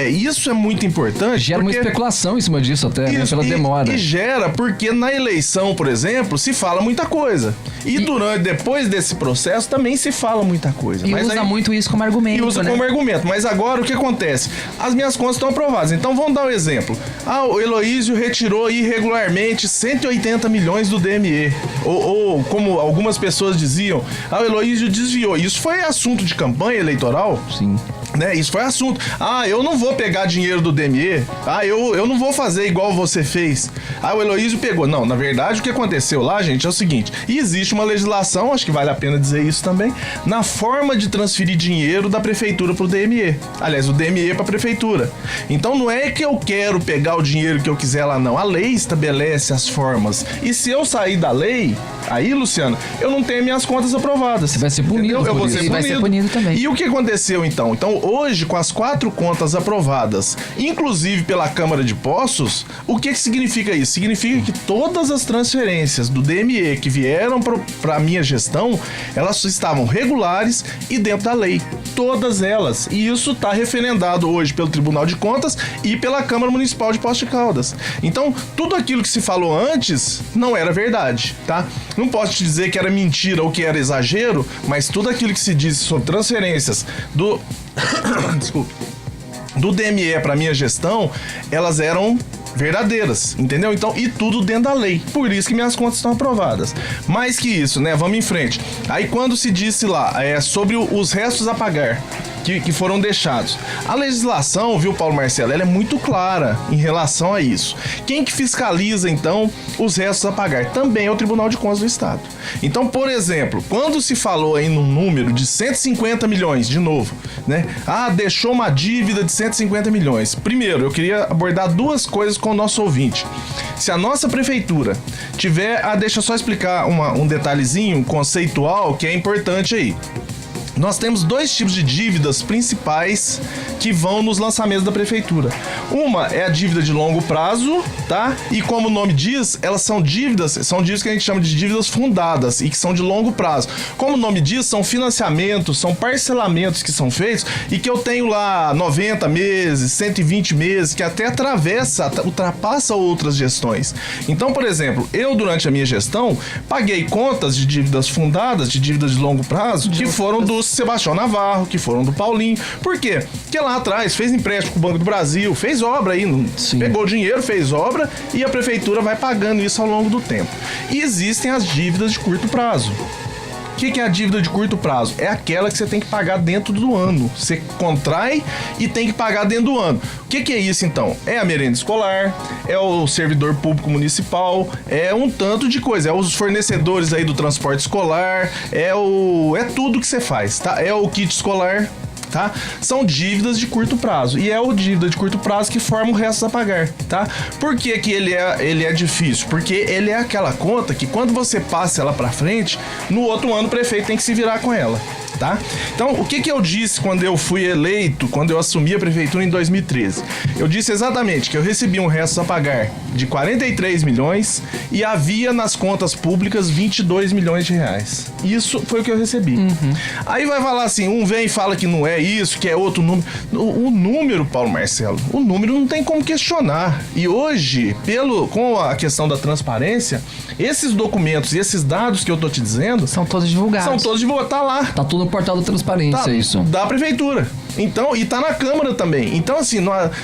isso é muito importante. Gera uma especulação em cima disso até, né, pela demora. E gera porque na eleição, por exemplo, se fala muita coisa. E depois desse processo também se fala muita coisa. E usa muito isso como argumento, E usa como argumento. Mas agora o que acontece? As minhas contas estão aprovadas. Então vamos dar um exemplo. O Heloísio retirou irregularmente 180 milhões do DME. Ou como algumas pessoas diziam, o Heloísio desviou. Isso foi assunto de campanha eleitoral? Sim. Né? Isso foi assunto. Eu não vou pegar dinheiro do DME. Eu não vou fazer igual você fez. O Heloísio pegou. Não, na verdade o que aconteceu lá, gente, é o seguinte. Existe uma legislação, acho que vale a pena dizer isso também, na forma de transferir dinheiro da prefeitura pro DME. Aliás, o DME pra prefeitura. Então não é que eu quero pegar o dinheiro que eu quiser lá, não. A lei estabelece as formas. E se eu sair da lei, aí, Luciano, eu não tenho minhas contas aprovadas. Você vai ser punido. Eu vou ser punido. Vai ser punido também. E o que aconteceu então? Então, hoje, com as 4 contas aprovadas, inclusive pela Câmara de Poços, o que significa isso? Significa que todas as transferências do DME que vieram para a minha gestão, elas estavam regulares e dentro da lei. Todas elas. E isso está referendado hoje pelo Tribunal de Contas e pela Câmara Municipal de Poços de Caldas. Então, tudo aquilo que se falou antes não era verdade, tá? Não posso te dizer que era mentira ou que era exagero, mas tudo aquilo que se disse sobre transferências do DME para minha gestão, elas eram verdadeiras, entendeu? Então, e tudo dentro da lei. Por isso que minhas contas estão aprovadas. Mais que isso, né? Vamos em frente. Aí quando se disse lá sobre os restos a pagar que foram deixados. A legislação, viu, Paulo Marcelo, ela é muito clara em relação a isso. Quem que fiscaliza, então, os restos a pagar? Também é o Tribunal de Contas do Estado. Então, por exemplo, quando se falou aí num número de 150 milhões, de novo, né? Deixou uma dívida de 150 milhões. Primeiro, eu queria abordar 2 coisas com o nosso ouvinte. Se a nossa prefeitura tiver... deixa eu só explicar um detalhezinho conceitual que é importante aí. Nós temos 2 tipos de dívidas principais que vão nos lançamentos da prefeitura. Uma é a dívida de longo prazo, tá? E como o nome diz, elas são dívidas que a gente chama de dívidas fundadas e que são de longo prazo. Como o nome diz, são financiamentos, são parcelamentos que são feitos e que eu tenho lá 90 meses, 120 meses, que até ultrapassa outras gestões. Então, por exemplo, eu durante a minha gestão paguei contas de dívidas fundadas, de dívidas de longo prazo, que foram do Sebastião Navarro, que foram do Paulinho. Por quê? Porque lá atrás fez empréstimo com o Banco do Brasil, fez obra aí, pegou dinheiro, fez obra e a prefeitura vai pagando isso ao longo do tempo. E existem as dívidas de curto prazo. O que é a dívida de curto prazo? É aquela que você tem que pagar dentro do ano. Você contrai e tem que pagar dentro do ano. O que é isso, então? É a merenda escolar, é o servidor público municipal, é um tanto de coisa. É os fornecedores aí do transporte escolar, é tudo que você faz, tá? É o kit escolar, tá? São dívidas de curto prazo. E é o dívida de curto prazo que forma o resto a pagar, tá? Por que que ele é difícil? Porque ele é aquela conta que quando você passa ela pra frente, no outro ano o prefeito tem que se virar com ela. Tá? Então, o que eu disse quando eu fui eleito, quando eu assumi a prefeitura em 2013? Eu disse exatamente que eu recebi um resto a pagar de 43 milhões e havia nas contas públicas 22 milhões de reais. Isso foi o que eu recebi. Aí vai falar assim, um vem e fala que não é isso, que é outro número. O número, Paulo Marcelo, o número não tem como questionar. E hoje, com a questão da transparência, esses documentos e esses dados que eu tô te dizendo... São todos divulgados. Tá lá. Tá tudo no portal da transparência, isso. Da prefeitura. Então, e tá na Câmara também. Então, assim,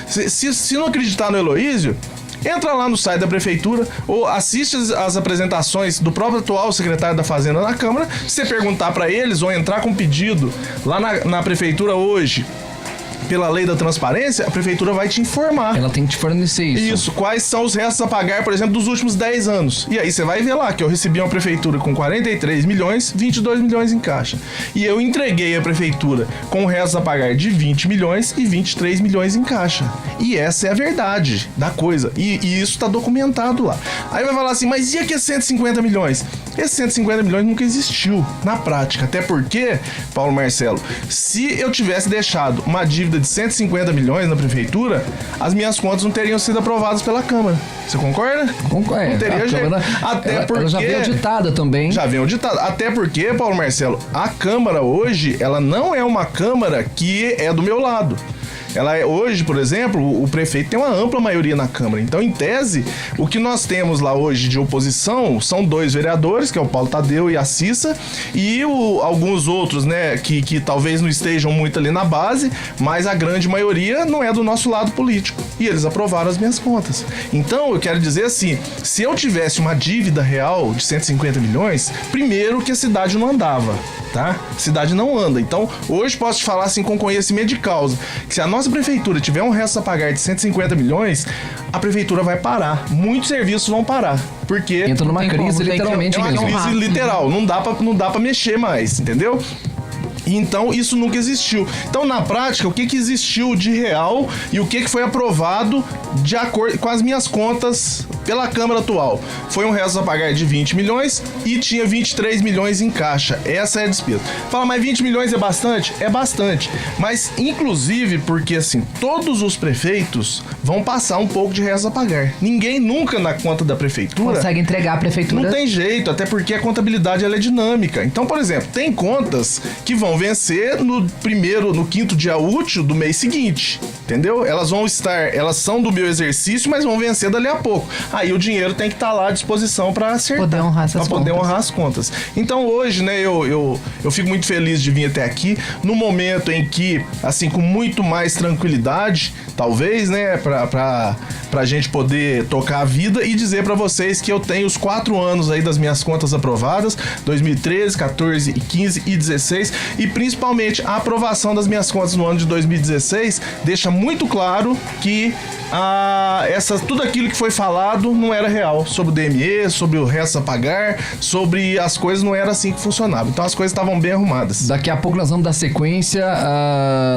se não acreditar no Heloísio, entra lá no site da prefeitura ou assiste as apresentações do próprio atual secretário da Fazenda na Câmara. Se você perguntar pra eles ou entrar com pedido lá na prefeitura hoje, pela lei da transparência, a prefeitura vai te informar. Ela tem que te fornecer isso. Isso, quais são os restos a pagar, por exemplo, dos últimos 10 anos. E aí você vai ver lá que eu recebi uma prefeitura com 43 milhões, 22 milhões em caixa. E eu entreguei a prefeitura com restos a pagar de 20 milhões e 23 milhões em caixa. E essa é a verdade da coisa. E isso está documentado lá. Aí vai falar assim, mas e aqueles 150 milhões? Esses 150 milhões nunca existiu na prática. Até porque, Paulo Marcelo, se eu tivesse deixado uma dívida de 150 milhões na prefeitura, as minhas contas não teriam sido aprovadas pela Câmara. Você concorda? Concordo. Não teria jeito. Até porque... Ela já veio auditada também. Já veio auditada. Até porque, Paulo Marcelo, a Câmara hoje, ela não é uma Câmara que é do meu lado. Ela é, hoje, por exemplo, o prefeito tem uma ampla maioria na Câmara. Então, em tese, o que nós temos lá hoje de oposição são 2 vereadores, que é o Paulo Tadeu e a Cissa, e alguns outros, né, que talvez não estejam muito ali na base, mas a grande maioria não é do nosso lado político. E eles aprovaram as minhas contas. Então, eu quero dizer assim, se eu tivesse uma dívida real de 150 milhões, primeiro que a cidade não andava, tá? A cidade não anda. Então, hoje posso te falar assim com conhecimento de causa, que se a nossa prefeitura tiver um resto a pagar de 150 milhões, a prefeitura vai parar. Muitos serviços vão parar. Porque entra numa crise literalmente mesmo. É uma crise literal. Não dá pra mexer mais, entendeu? Então, isso nunca existiu. Então, na prática, o que existiu de real e o que foi aprovado de acordo com as minhas contas pela Câmara atual? Foi um resto a pagar de 20 milhões e tinha 23 milhões em caixa. Essa é a despesa. Fala, mas 20 milhões é bastante? É bastante. Mas, inclusive, porque, assim, todos os prefeitos vão passar um pouco de resto a pagar. Ninguém nunca na conta da prefeitura... consegue entregar a prefeitura? Não tem jeito, até porque a contabilidade ela é dinâmica. Então, por exemplo, tem contas que vão vencer no 5º dia útil do mês seguinte, entendeu? Elas são do meu exercício, mas vão vencer dali a pouco. Aí o dinheiro tem que estar lá à disposição para acertar, poder honrar as contas. Então hoje, né, eu fico muito feliz de vir até aqui, no momento em que, assim, com muito mais tranquilidade, talvez, né, pra gente poder tocar a vida e dizer pra vocês que eu tenho os 4 anos aí das minhas contas aprovadas, 2013, 14, 15 e 16, e principalmente a aprovação das minhas contas no ano de 2016 deixa muito claro que tudo aquilo que foi falado não era real, sobre o DME, sobre o resto a pagar, sobre as coisas, não era assim que funcionava. Então as coisas estavam bem arrumadas. Daqui a pouco nós vamos dar sequência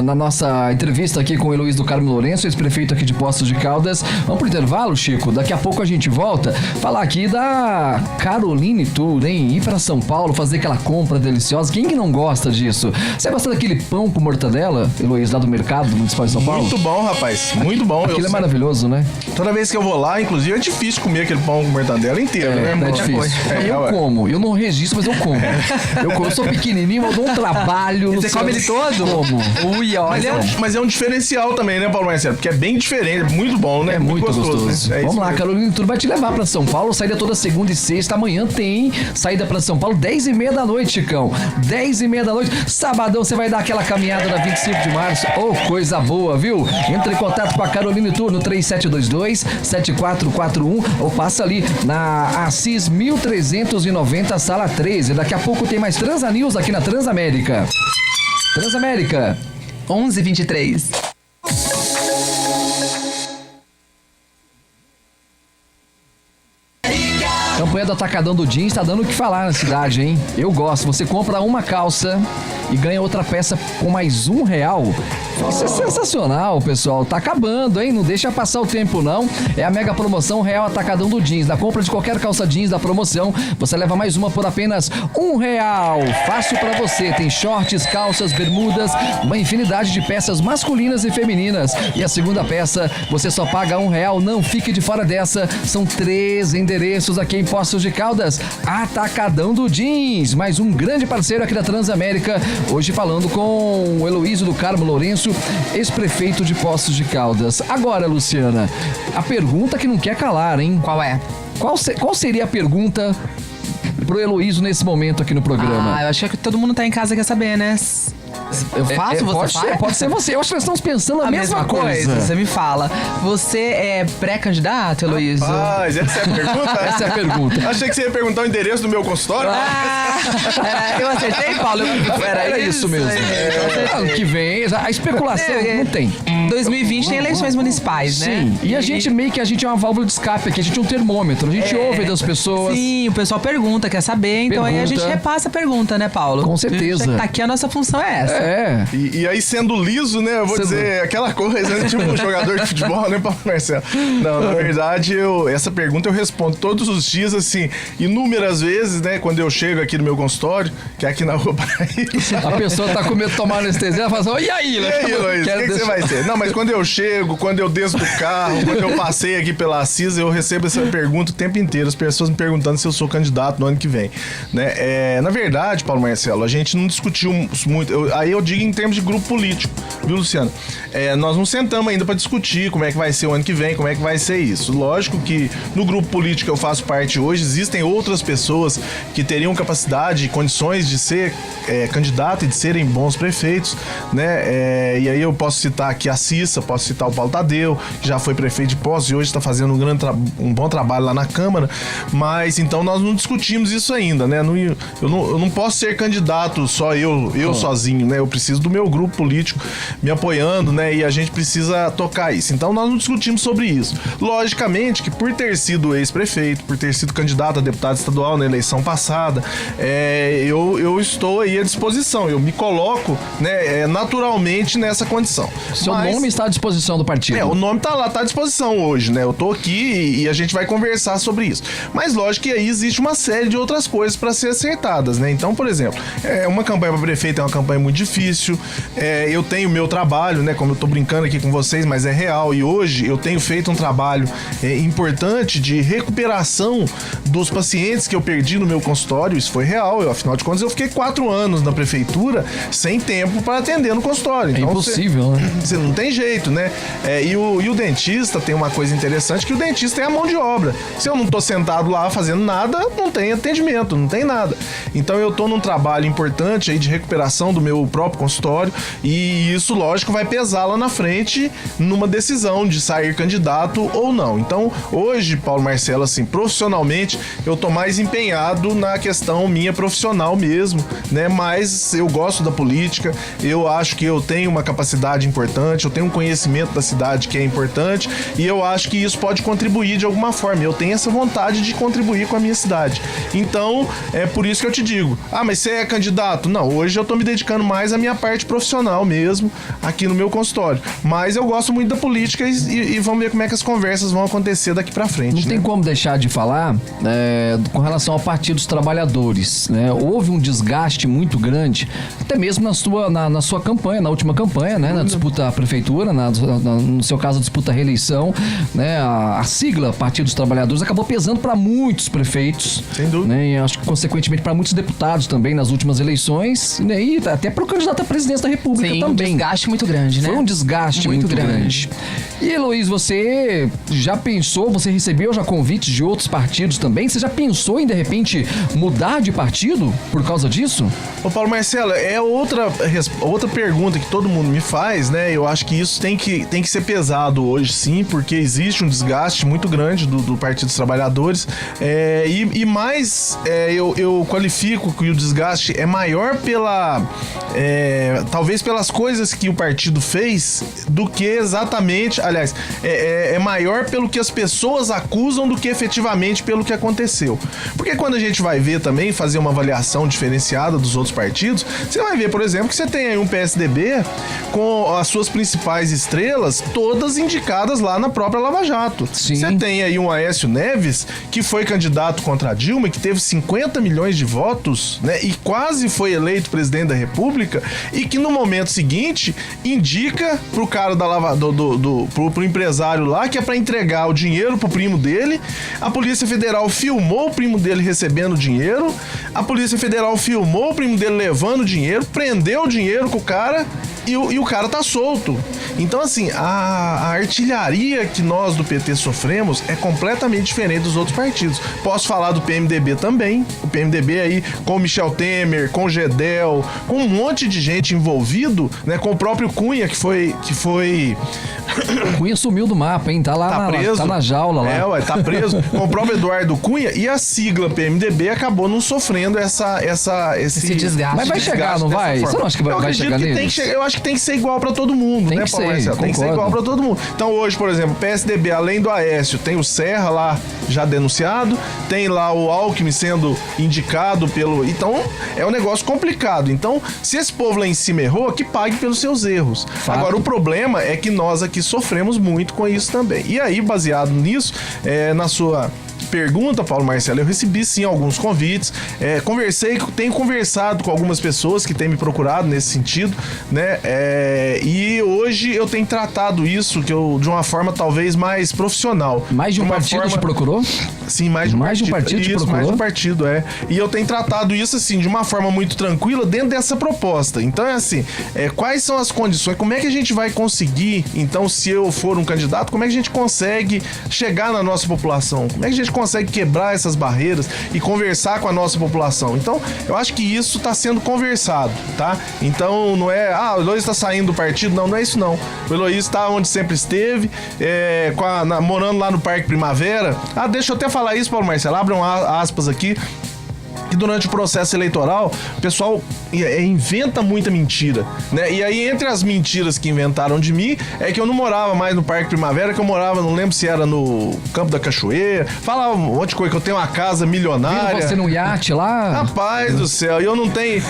na nossa entrevista aqui com o Heloísio do Carmo Lourenço, ex-prefeito aqui de Poços de Caldas. Vamos pro intervalo, Chico? Daqui a pouco a gente volta falar aqui da Caroline Tour, hein? Ir pra São Paulo, fazer aquela compra deliciosa. Quem que não gosta disso? Você gosta daquele pão com mortadela, Heloísio, lá do mercado do Municipal de São Paulo? Muito bom, rapaz. Muito bom. Aquilo é maravilhoso, né? Toda vez que eu vou lá, inclusive, é difícil comer aquele pão com mortadela inteiro, né? É difícil. Eu como. Eu não registro, mas eu como. Eu sou pequenininho, eu dou um trabalho. Você come ele todo? Como? Ui, olha. Mas é um diferencial também, né, Paulo Marcelo? Porque é bem diferente, é muito bom, né? É muito gostoso. Né? Vamos lá, Caroline Tour vai te levar pra São Paulo, saída toda segunda e sexta. Amanhã tem saída pra São Paulo, 10h30 da noite, Chicão. 10h30 da noite. Sabadão você vai dar aquela caminhada na 25 de março. Oh, coisa boa, viu? Entre em contato com a Caroline Tour no 3722-7441 ou passa ali na Assis 1390, sala 13. Daqui a pouco tem mais Transanews aqui na Transamérica. Transamérica. 11h23. Campanha do Atacadão do Jeans tá dando o que falar na cidade, hein? Eu gosto. Você compra uma calça e ganha outra peça com mais R$1. Isso é sensacional, pessoal. Tá acabando, hein? Não deixa passar o tempo, não. É a mega promoção Real Atacadão do Jeans. Na compra de qualquer calça jeans da promoção, você leva mais uma por apenas R$1. Fácil pra você. Tem shorts, calças, bermudas, uma infinidade de peças masculinas e femininas. E a segunda peça, você só paga R$1. Não fique de fora dessa. São 3 endereços aqui em Poços de Caldas. Atacadão do Jeans. Mais um grande parceiro aqui da Transamérica. Hoje falando com o Heloísio do Carmo Lourenço, ex-prefeito de Poços de Caldas. Agora, Luciana, a pergunta que não quer calar, hein? Qual é? Qual seria a pergunta pro Heloísio nesse momento aqui no programa? Eu acho que todo mundo tá em casa quer saber, né? Eu faço, você faz? Pode ser você. Eu acho que nós estamos pensando a mesma coisa. Você me fala. Você é pré-candidato, Heloísio? Rapaz, essa é a pergunta? Essa é a pergunta. Achei que você ia perguntar o endereço do meu consultório. Eu acertei, Paulo? Era isso mesmo. Ano que vem, a especulação não tem. 2020 tem eleições municipais, né? Sim, e a gente é uma válvula de escape aqui, a gente é um termômetro, a gente ouve das pessoas. Sim, o pessoal pergunta, quer saber, então aí a gente repassa a pergunta, né, Paulo? Com certeza. Aqui a nossa função é essa. É. E aí, sendo liso, né, eu vou dizer aquela coisa, né, tipo um jogador de futebol, né, Paulo Marcelo? Não, na verdade, essa pergunta eu respondo todos os dias, assim, inúmeras vezes, né, quando eu chego aqui no meu consultório, que é aqui na Rua Paraíso. A pessoa tá com medo de tomar anestesia, ela fala assim, e aí, E aí, Luiz, o que você vai ser? Não, mas quando eu chego, quando eu desço do carro, quando eu passei aqui pela Assis, eu recebo essa pergunta o tempo inteiro, as pessoas me perguntando se eu sou candidato no ano que vem, né? Na verdade, Paulo Marcelo, a gente não discutiu muito, aí eu digo em termos de grupo político, viu, Luciano? Nós não sentamos ainda para discutir como é que vai ser o ano que vem, como é que vai ser isso. Lógico que no grupo político que eu faço parte hoje, existem outras pessoas que teriam capacidade e condições de ser candidato e de serem bons prefeitos, né? E aí eu posso citar aqui a Cissa, posso citar o Paulo Tadeu, que já foi prefeito de Poços e hoje está fazendo um bom trabalho lá na Câmara, mas então nós não discutimos isso ainda, né? Eu não posso ser candidato só eu sozinho, né? Eu preciso do meu grupo político me apoiando, né? E a gente precisa tocar isso. Então nós não discutimos sobre isso. Logicamente que por ter sido ex-prefeito, por ter sido candidato a deputado estadual na eleição passada, eu estou aí à disposição. Eu me coloco, né, naturalmente nessa condição. Seu nome está à disposição do partido. O nome tá lá, tá à disposição hoje, né? Eu tô aqui e a gente vai conversar sobre isso. Mas lógico que aí existe uma série de outras coisas para ser acertadas, né? Então, por exemplo, uma campanha para prefeito é uma campanha muito difícil. Eu tenho meu trabalho, né? Como eu tô brincando aqui com vocês, mas é real. E hoje eu tenho feito um trabalho importante de recuperação dos pacientes que eu perdi no meu consultório. Isso foi real. Afinal de contas, eu fiquei 4 anos na prefeitura sem tempo para atender no consultório. Então, impossível, né? Você não tem jeito, né? E o dentista tem uma coisa interessante, que o dentista é a mão de obra. Se eu não tô sentado lá fazendo nada, não tem atendimento, não tem nada. Então eu tô num trabalho importante aí de recuperação do meu próprio consultório e isso, lógico, vai pesar lá na frente numa decisão de sair candidato ou não. Então, hoje, Paulo Marcelo, assim, profissionalmente, eu tô mais empenhado na questão minha profissional mesmo, né? Mas eu gosto da política, eu acho que eu tenho uma capacidade importante, eu tenho um conhecimento da cidade que é importante e eu acho que isso pode contribuir de alguma forma. Eu tenho essa vontade de contribuir com a minha cidade. Então, é por isso que eu te digo, mas você é candidato? Não, hoje eu tô me dedicando mais à minha parte profissional mesmo, aqui no meu consultório. Mas eu gosto muito da política e vamos ver como é que as conversas vão acontecer daqui pra frente. Não tem como deixar de falar com relação ao Partido dos Trabalhadores, né? Houve um desgaste muito grande, até mesmo na sua campanha, na última campanha, né? Na disputa à prefeitura, no seu caso, a disputa à reeleição, né? A sigla Partido dos Trabalhadores acabou pesando para muitos prefeitos. Sem dúvida. Né? E acho que, consequentemente, para muitos deputados também nas últimas eleições, né? E até para o candidato à presidência da República também. Um desgaste muito grande, né? Foi um desgaste muito grande. E, Heloísio, você já pensou, você recebeu já convites de outros partidos também? Você já pensou em, de repente, mudar de partido por causa disso? Ô, Paulo Marcelo, é outra pergunta que todo mundo me faz, né? Eu acho que isso tem que ser pesado hoje, sim, porque existe um desgaste muito grande do Partido dos Trabalhadores. E mais, eu qualifico que o desgaste é maior talvez pelas coisas que o partido fez do que exatamente, aliás, é maior pelo que as pessoas acusam do que efetivamente pelo que aconteceu. Porque quando a gente vai ver também, fazer uma avaliação diferenciada dos outros partidos, você vai ver, por exemplo, que você tem aí um PSDB com as suas principais estrelas todas indicadas lá na própria Lava Jato. Sim. Você tem aí um Aécio Neves que foi candidato contra a Dilma, que teve 50 milhões de votos, né? E quase foi eleito presidente da República e que no momento seguinte indica pro cara da Lava pro empresário lá que é pra entregar o dinheiro pro primo dele. A Polícia Federal filmou o primo dele recebendo dinheiro. A Polícia Federal filmou o primo dele levando dinheiro, prendeu o dinheiro com o cara E o cara tá solto. Então, assim, a artilharia que nós do PT sofremos é completamente diferente dos outros partidos. Posso falar do PMDB também. O PMDB aí com o Michel Temer, com o Gedel, com um monte de gente envolvido, né? Com o próprio Cunha, que foi... Cunha sumiu do mapa, hein? Tá lá preso. Tá na jaula lá. Tá preso. Com o próprio Eduardo Cunha, e a sigla PMDB acabou não sofrendo esse desgaste. Mas vai chegar, não vai? Você não acha que vai chegar neles? Eu acho que tem que ser igual pra todo mundo, tem né, que Paulo ser, Marcelo? Tem que ser igual pra todo mundo. Então hoje, por exemplo, o PSDB, além do Aécio, tem o Serra lá já denunciado, tem lá o Alckmin sendo indicado pelo... Então, é um negócio complicado. Então, se esse povo lá em cima errou, que pague pelos seus erros. Fato. Agora, o problema é que nós aqui sofremos muito com isso também. E aí, baseado nisso, na sua pergunta, Paulo Marcelo, eu recebi sim alguns convites, tenho conversado com algumas pessoas que têm me procurado nesse sentido, né? E hoje eu tenho tratado isso de uma forma talvez mais profissional. Mais de um partido te procurou? Sim, mais de um partido te isso, procurou? mais de um partido, E eu tenho tratado isso assim de uma forma muito tranquila dentro dessa proposta. Então é assim, quais são as condições, como é que a gente vai conseguir, então, se eu for um candidato, como é que a gente consegue chegar na nossa população? Como é que a gente consegue quebrar essas barreiras e conversar com a nossa população? Então, eu acho que isso está sendo conversado, tá? Então, não é, o Eloísio está saindo do partido, não é isso não. O Eloísio está onde sempre esteve, morando lá no Parque Primavera. Deixa eu até falar isso, Paulo Marcelo, abre aspas aqui. Que durante o processo eleitoral, o pessoal inventa muita mentira, né? E aí, entre as mentiras que inventaram de mim, é que eu não morava mais no Parque Primavera, que eu morava, não lembro se era no Campo da Cachoeira, falava um monte de coisa, que eu tenho uma casa milionária. Viram você num iate lá? Rapaz do céu, eu não tenho...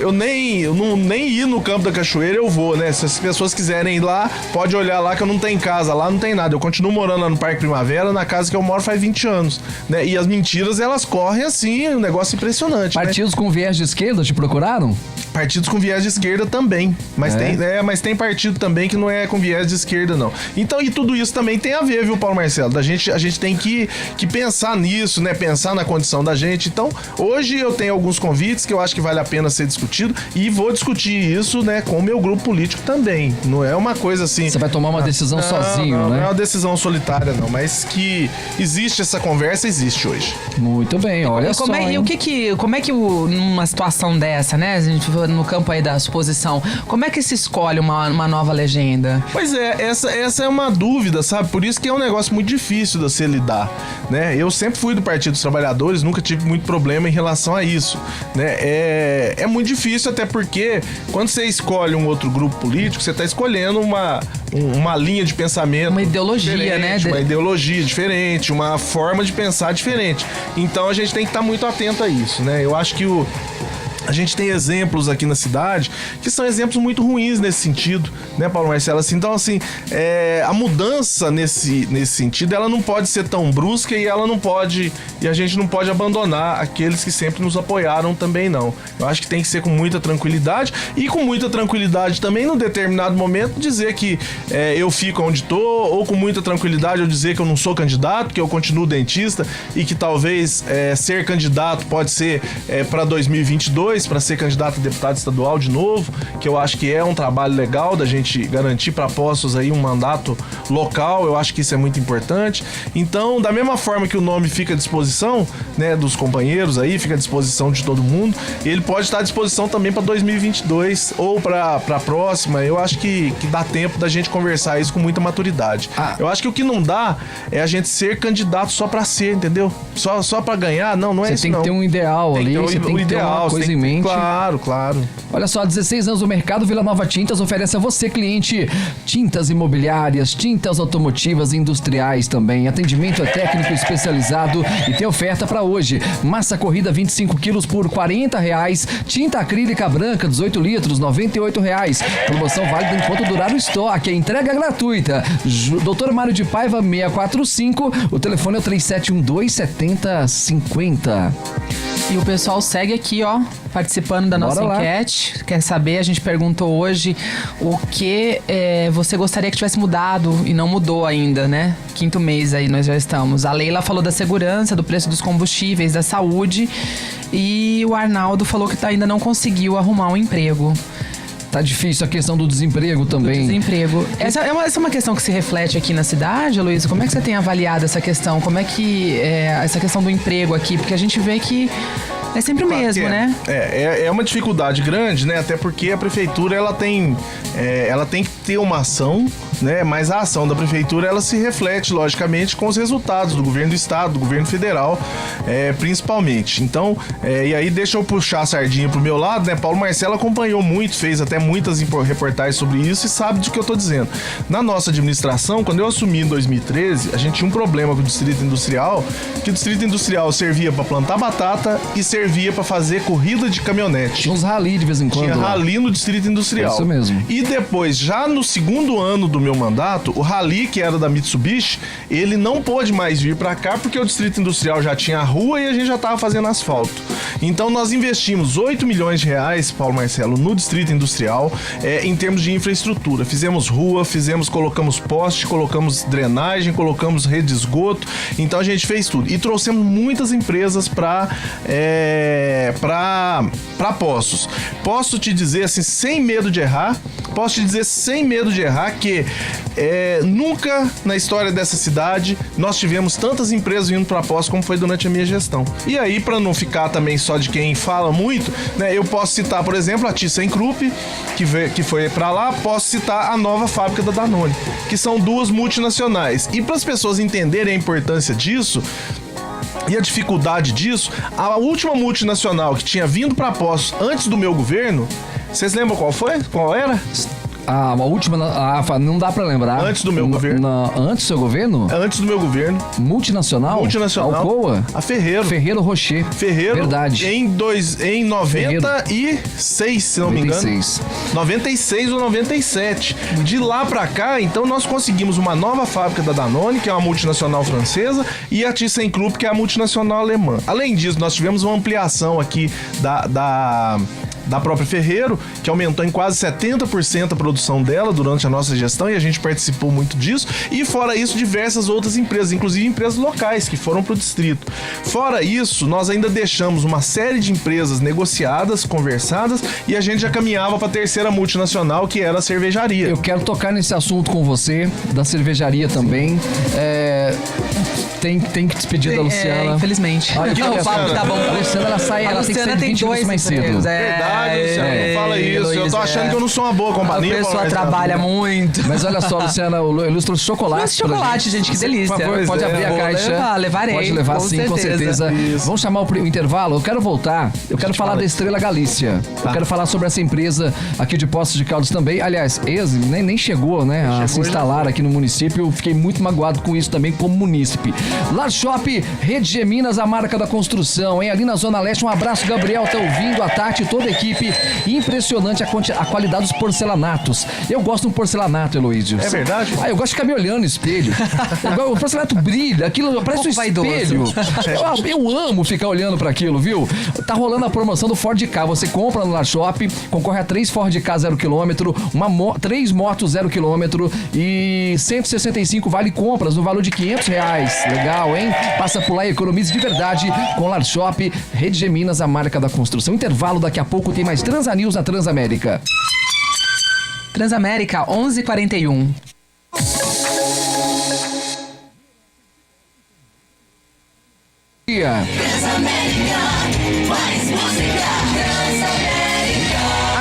Eu nem ir no Campo da Cachoeira eu vou, né? Se as pessoas quiserem ir lá, pode olhar lá que eu não tenho casa, lá não tem nada. Eu continuo morando lá no Parque Primavera, na casa que eu moro faz 20 anos, né? E as mentiras, elas correm assim, um negócio impressionante. Partidos, né? Com viés de esquerda te procuraram? Partidos com viés de esquerda também. Mas tem partido também que não é com viés de esquerda, não. Então, e tudo isso também tem a ver, viu, Paulo Marcelo? A gente tem que pensar nisso, né? Pensar na condição da gente. Então, hoje eu tenho alguns convites que eu acho que vale a pena ser discutido e vou discutir isso, né, com o meu grupo político também. Não é uma coisa assim... Você vai tomar uma decisão sozinho, né? Não é uma decisão solitária, não. Mas que existe essa conversa, existe hoje. Muito bem, olha só. Como é que numa situação dessa, né? A gente no campo aí da suposição, como é que se escolhe uma nova legenda? Pois é, essa é uma dúvida, sabe? Por isso que é um negócio muito difícil de você lidar, né? Eu sempre fui do Partido dos Trabalhadores, nunca tive muito problema em relação a isso, né? É muito difícil, até porque quando você escolhe um outro grupo político, você está escolhendo uma linha de pensamento, uma ideologia, né? Uma ideologia diferente, uma forma de pensar diferente. Então a gente tem que estar muito atento a isso, né? Eu acho que a gente tem exemplos aqui na cidade que são exemplos muito ruins nesse sentido, né, Paulo Marcelo? Assim, então, assim, a mudança nesse sentido, ela não pode ser tão brusca e a gente não pode abandonar aqueles que sempre nos apoiaram também, não. Eu acho que tem que ser com muita tranquilidade e com muita tranquilidade também, num determinado momento, dizer que eu fico onde tô, ou com muita tranquilidade eu dizer que eu não sou candidato, que eu continuo dentista e que talvez ser candidato pode ser para 2022, para ser candidato a deputado estadual de novo, que eu acho que é um trabalho legal da gente garantir para postos aí um mandato local. Eu acho que isso é muito importante. Então, da mesma forma que o nome fica à disposição, né, dos companheiros aí, fica à disposição de todo mundo, ele pode estar à disposição também para 2022 ou para a próxima. Eu acho que dá tempo da gente conversar isso com muita maturidade. Eu acho que o que não dá é a gente ser candidato só para ser, entendeu? Só para ganhar, não é isso não. Você tem que ter um ideal ali, você tem que ter uma coisa em mente. Claro. Olha só, 16 anos no mercado, Vila Nova Tintas oferece a você, cliente, tintas imobiliárias, tintas automotivas e industriais também. Atendimento técnico especializado e tem oferta para hoje. Massa corrida 25 quilos por R$40. Tinta acrílica branca 18 litros, R$98. Promoção válida enquanto durar o estoque. A entrega gratuita. Dr. Mário de Paiva 645. O telefone é o 3712-7050. E o pessoal segue aqui, ó, participando da nossa enquete. Quer saber? A gente perguntou hoje o que você gostaria que tivesse mudado e não mudou ainda, né? 5º mês aí nós já estamos. A Leila falou da segurança, do preço dos combustíveis, da saúde. E o Arnaldo falou que ainda não conseguiu arrumar um emprego. Tá difícil a questão do desemprego também. Desemprego. Essa é uma questão que se reflete aqui na cidade, Luiz? Como é que você tem avaliado essa questão? Como é que essa questão do emprego aqui? Porque a gente vê que é sempre o mesmo, né? É uma dificuldade grande, né? Até porque a prefeitura, ela tem que ter uma ação, né? Mas a ação da prefeitura, ela se reflete, logicamente, com os resultados do governo do estado, do governo federal, principalmente. Então, e aí deixa eu puxar a sardinha pro meu lado, né? Paulo Marcelo acompanhou muito, fez até muitas reportagens sobre isso e sabe do que eu tô dizendo. Na nossa administração, quando eu assumi em 2013, a gente tinha um problema com o Distrito Industrial, que o Distrito Industrial servia para plantar batata e servia para fazer corrida de caminhonete. Tinha uns rali de vez em quando. Tinha rali no Distrito Industrial. Isso mesmo. E depois, já no segundo ano do meu mandato, o rali, que era da Mitsubishi, ele não pôde mais vir para cá porque o Distrito Industrial já tinha a rua e a gente já tava fazendo asfalto. Então nós investimos 8 milhões de reais, Paulo Marcelo, no Distrito Industrial, em termos de infraestrutura. Fizemos rua, colocamos poste, colocamos drenagem, colocamos rede de esgoto. Então a gente fez tudo. E trouxemos muitas empresas para Poços. Posso te dizer assim, sem medo de errar, que nunca na história dessa cidade nós tivemos tantas empresas vindo para Poços como foi durante a minha gestão. E aí, para não ficar também só de quem fala muito, né, eu posso citar, por exemplo, a ThyssenKrupp, que foi para lá, posso citar a nova fábrica da Danone, que são duas multinacionais. E para as pessoas entenderem a importância disso e a dificuldade disso, a última multinacional que tinha vindo para Poços antes do meu governo, vocês lembram qual foi? Qual era? A última, não dá pra lembrar. Antes do meu governo. Antes do seu governo? Antes do meu governo. Multinacional? Alcoa? A Ferreiro. Ferreiro Rocher. Ferreiro. Verdade. Em 96, se não me engano. 96 ou 97. De lá pra cá, então nós conseguimos uma nova fábrica da Danone, que é uma multinacional francesa, e a ThyssenKrupp, que é a multinacional alemã. Além disso, nós tivemos uma ampliação aqui da própria Ferreiro, que aumentou em quase 70% a produção dela durante a nossa gestão, e a gente participou muito disso. E fora isso, diversas outras empresas, inclusive empresas locais que foram para o distrito. Fora isso, nós ainda deixamos uma série de empresas negociadas, conversadas, e a gente já caminhava para a terceira multinacional, que era a cervejaria. Eu quero tocar nesse assunto com você, da cervejaria também. Tem que despedir da Luciana. Infelizmente. Olha, O papo tá bom. A Luciana, ela tem que sair 20 minutos mais cedo. Verdade, Luciana, não fala isso. Luiz, eu tô achando que eu não sou uma boa companhia. A pessoa trabalha muito. Mas olha só, Luciana, o Luiz trouxe chocolate. Trouxe chocolate, gente, que delícia. Por favor, pode abrir a caixa. Levarei. Pode levar, sim, com certeza. Vamos chamar o intervalo. Eu quero voltar. Eu quero falar da Estrela Galícia. Eu quero falar sobre essa empresa aqui de Poços de Caldas também. Aliás, nem chegou, né, a se instalar aqui no município. Eu fiquei muito magoado com isso também como munícipe. Lar Shop, Rede G Minas, a marca da construção, hein? Ali na Zona Leste, um abraço, Gabriel, tá ouvindo, a Tati e toda a equipe. Impressionante a qualidade dos porcelanatos. Eu gosto de um porcelanato, Heloísio. É verdade? Eu gosto de ficar me olhando no espelho. O porcelanato brilha, aquilo parece um espelho. Eu amo ficar olhando pra aquilo, viu? Tá rolando a promoção do Ford Ka. Você compra no Lar Shop, concorre a 3 Ford Ka 0 km, 3 motos 0 km e 165 vale compras no valor de R$500. Legal, hein? Passa por lá e economize de verdade com Lar Shop, Rede G Minas, a marca da construção. Intervalo, daqui a pouco tem mais Transanews na Transamérica. Transamérica, 11h41.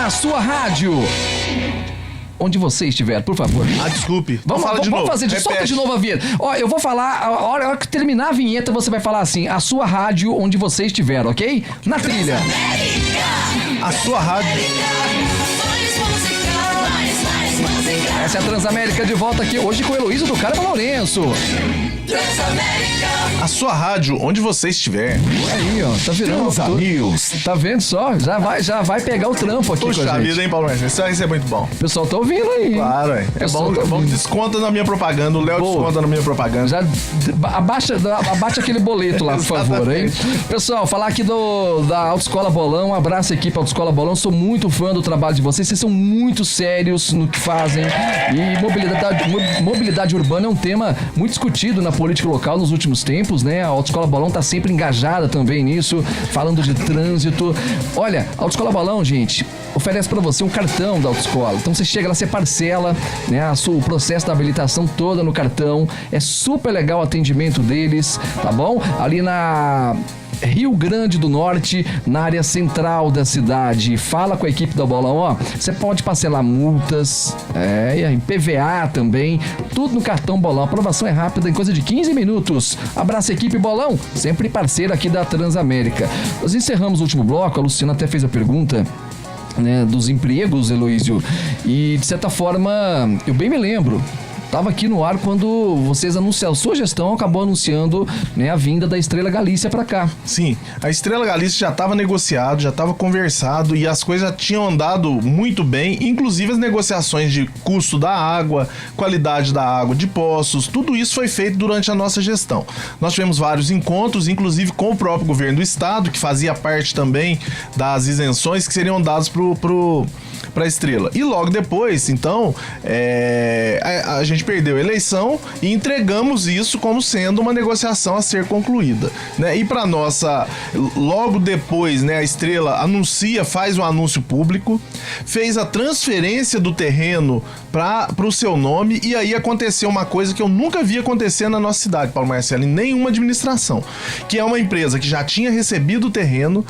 A sua rádio, onde você estiver, por favor. Desculpe. Vamos fazer solta de novo a vinheta. Ó, eu vou falar, a hora que terminar a vinheta, você vai falar assim, a sua rádio onde você estiver, ok? Na trilha. A sua rádio. Essa é a Transamérica de volta aqui hoje com o Heloísio do Carmo Lourenço. A sua rádio, onde você estiver. Aí, ó, tá virando. Tá vendo só? Já vai pegar o trampo aqui. Puxa com a gente. vida, hein, Paulo Marcelo? Isso é muito bom. O pessoal tá ouvindo aí. Claro, é. É bom que desconta na minha propaganda. O Léo desconta na minha propaganda. Já abaixa aquele boleto lá, por favor, hein? Pessoal, falar aqui da Autoescola Bolão. Um abraço, equipe Autoescola Bolão. Sou muito fã do trabalho de vocês. Vocês são muito sérios no que fazem. E mobilidade urbana é um tema muito discutido na política local nos últimos tempos, né? A Autoescola Bolão tá sempre engajada também nisso, falando de trânsito. Olha, a Autoescola Bolão, gente, oferece para você um cartão da autoescola. Então você chega lá, você parcela, né, o processo da habilitação toda no cartão. É super legal o atendimento deles, tá bom? Ali na Rio Grande do Norte, na área central da cidade. Fala com a equipe do Bolão, ó. Você pode parcelar multas, em PVA também, tudo no cartão Bolão. A aprovação é rápida, em coisa de 15 minutos. Abraço, equipe Bolão, sempre parceira aqui da Transamérica. Nós encerramos o último bloco, a Luciana até fez a pergunta, né, dos empregos, Heloísio, e de certa forma, eu bem me lembro, estava aqui no ar quando vocês anunciaram, a sua gestão acabou anunciando, né, a vinda da Estrela Galícia para cá. Sim, a Estrela Galícia já estava negociado, já estava conversado e as coisas já tinham andado muito bem, inclusive as negociações de custo da água, qualidade da água, de poços, tudo isso foi feito durante a nossa gestão. Nós tivemos vários encontros, inclusive com o próprio governo do estado, que fazia parte também das isenções que seriam dadas para a Estrela. E logo depois, então, a gente perdeu a eleição e entregamos isso como sendo uma negociação a ser concluída, né? E para nossa, logo depois, né, a Estrela faz um anúncio público, fez a transferência do terreno para o seu nome, e aí aconteceu uma coisa que eu nunca vi acontecer na nossa cidade, Paulo Marcelo, em nenhuma administração, que é uma empresa que já tinha recebido o terreno,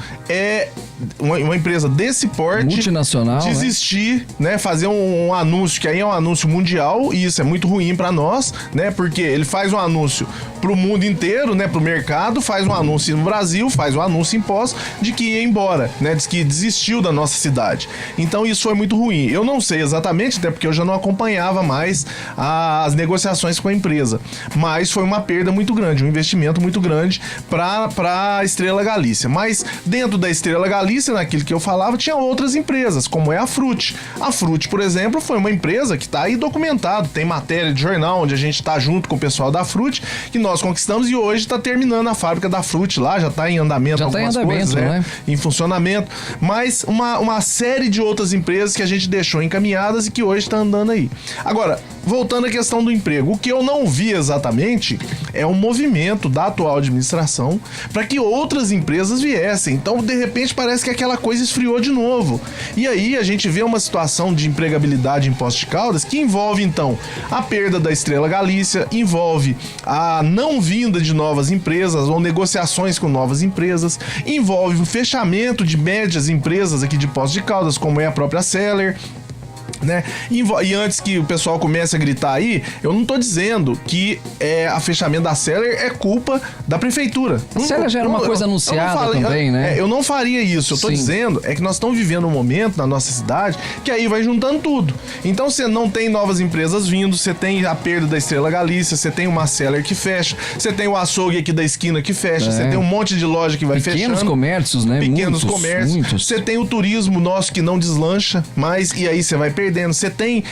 uma empresa desse porte, multinacional, desistir, né, fazer um anúncio, que aí é um anúncio mundial, e isso é muito ruim para nós, né, porque ele faz um anúncio pro mundo inteiro, né, pro mercado, faz um anúncio no Brasil, faz um anúncio em Poços de que ia embora, né, diz que desistiu da nossa cidade. Então isso foi muito ruim. Eu não sei exatamente, até porque eu já não acompanhava mais as negociações com a empresa, mas foi uma perda muito grande, um investimento muito grande para a Estrela Galícia. Mas dentro da Estrela Galícia, naquilo que eu falava, tinha outras empresas, como é a Frute. A Frute, por exemplo, foi uma empresa que está aí documentado, tem matéria de jornal onde a gente está junto com o pessoal da Frute, que nós conquistamos, e hoje está terminando a fábrica da Frute lá, já está em andamento, já algumas tá em andamento, coisas, né? Em funcionamento, mas uma série de outras empresas que a gente deixou encaminhadas e que hoje está andando aí. Agora, voltando à questão do emprego, o que eu não vi exatamente é um movimento da atual administração para que outras empresas viessem. Então, de repente, parece que aquela coisa esfriou de novo. E aí a gente vê uma situação de empregabilidade em Poços de Caldas que envolve, então, a perda da Estrela Galícia, envolve a não vinda de novas empresas ou negociações com novas empresas, envolve o fechamento de médias empresas aqui de Poços de Caldas, como é a própria Seller, né? E antes que o pessoal comece a gritar aí, eu não tô dizendo que a fechamento da Seller é culpa da prefeitura. A Seller já era uma coisa anunciada também, né? Eu não faria isso. Eu tô dizendo que nós estamos vivendo um momento na nossa cidade que aí vai juntando tudo. Então você não tem novas empresas vindo, você tem a perda da Estrela Galícia, você tem uma Seller que fecha, você tem o açougue aqui da esquina que fecha, você tem um monte de loja que vai fechando. Pequenos comércios, né? Pequenos comércios. Você tem o turismo nosso que não deslancha, e aí você vai perdendo. Você tem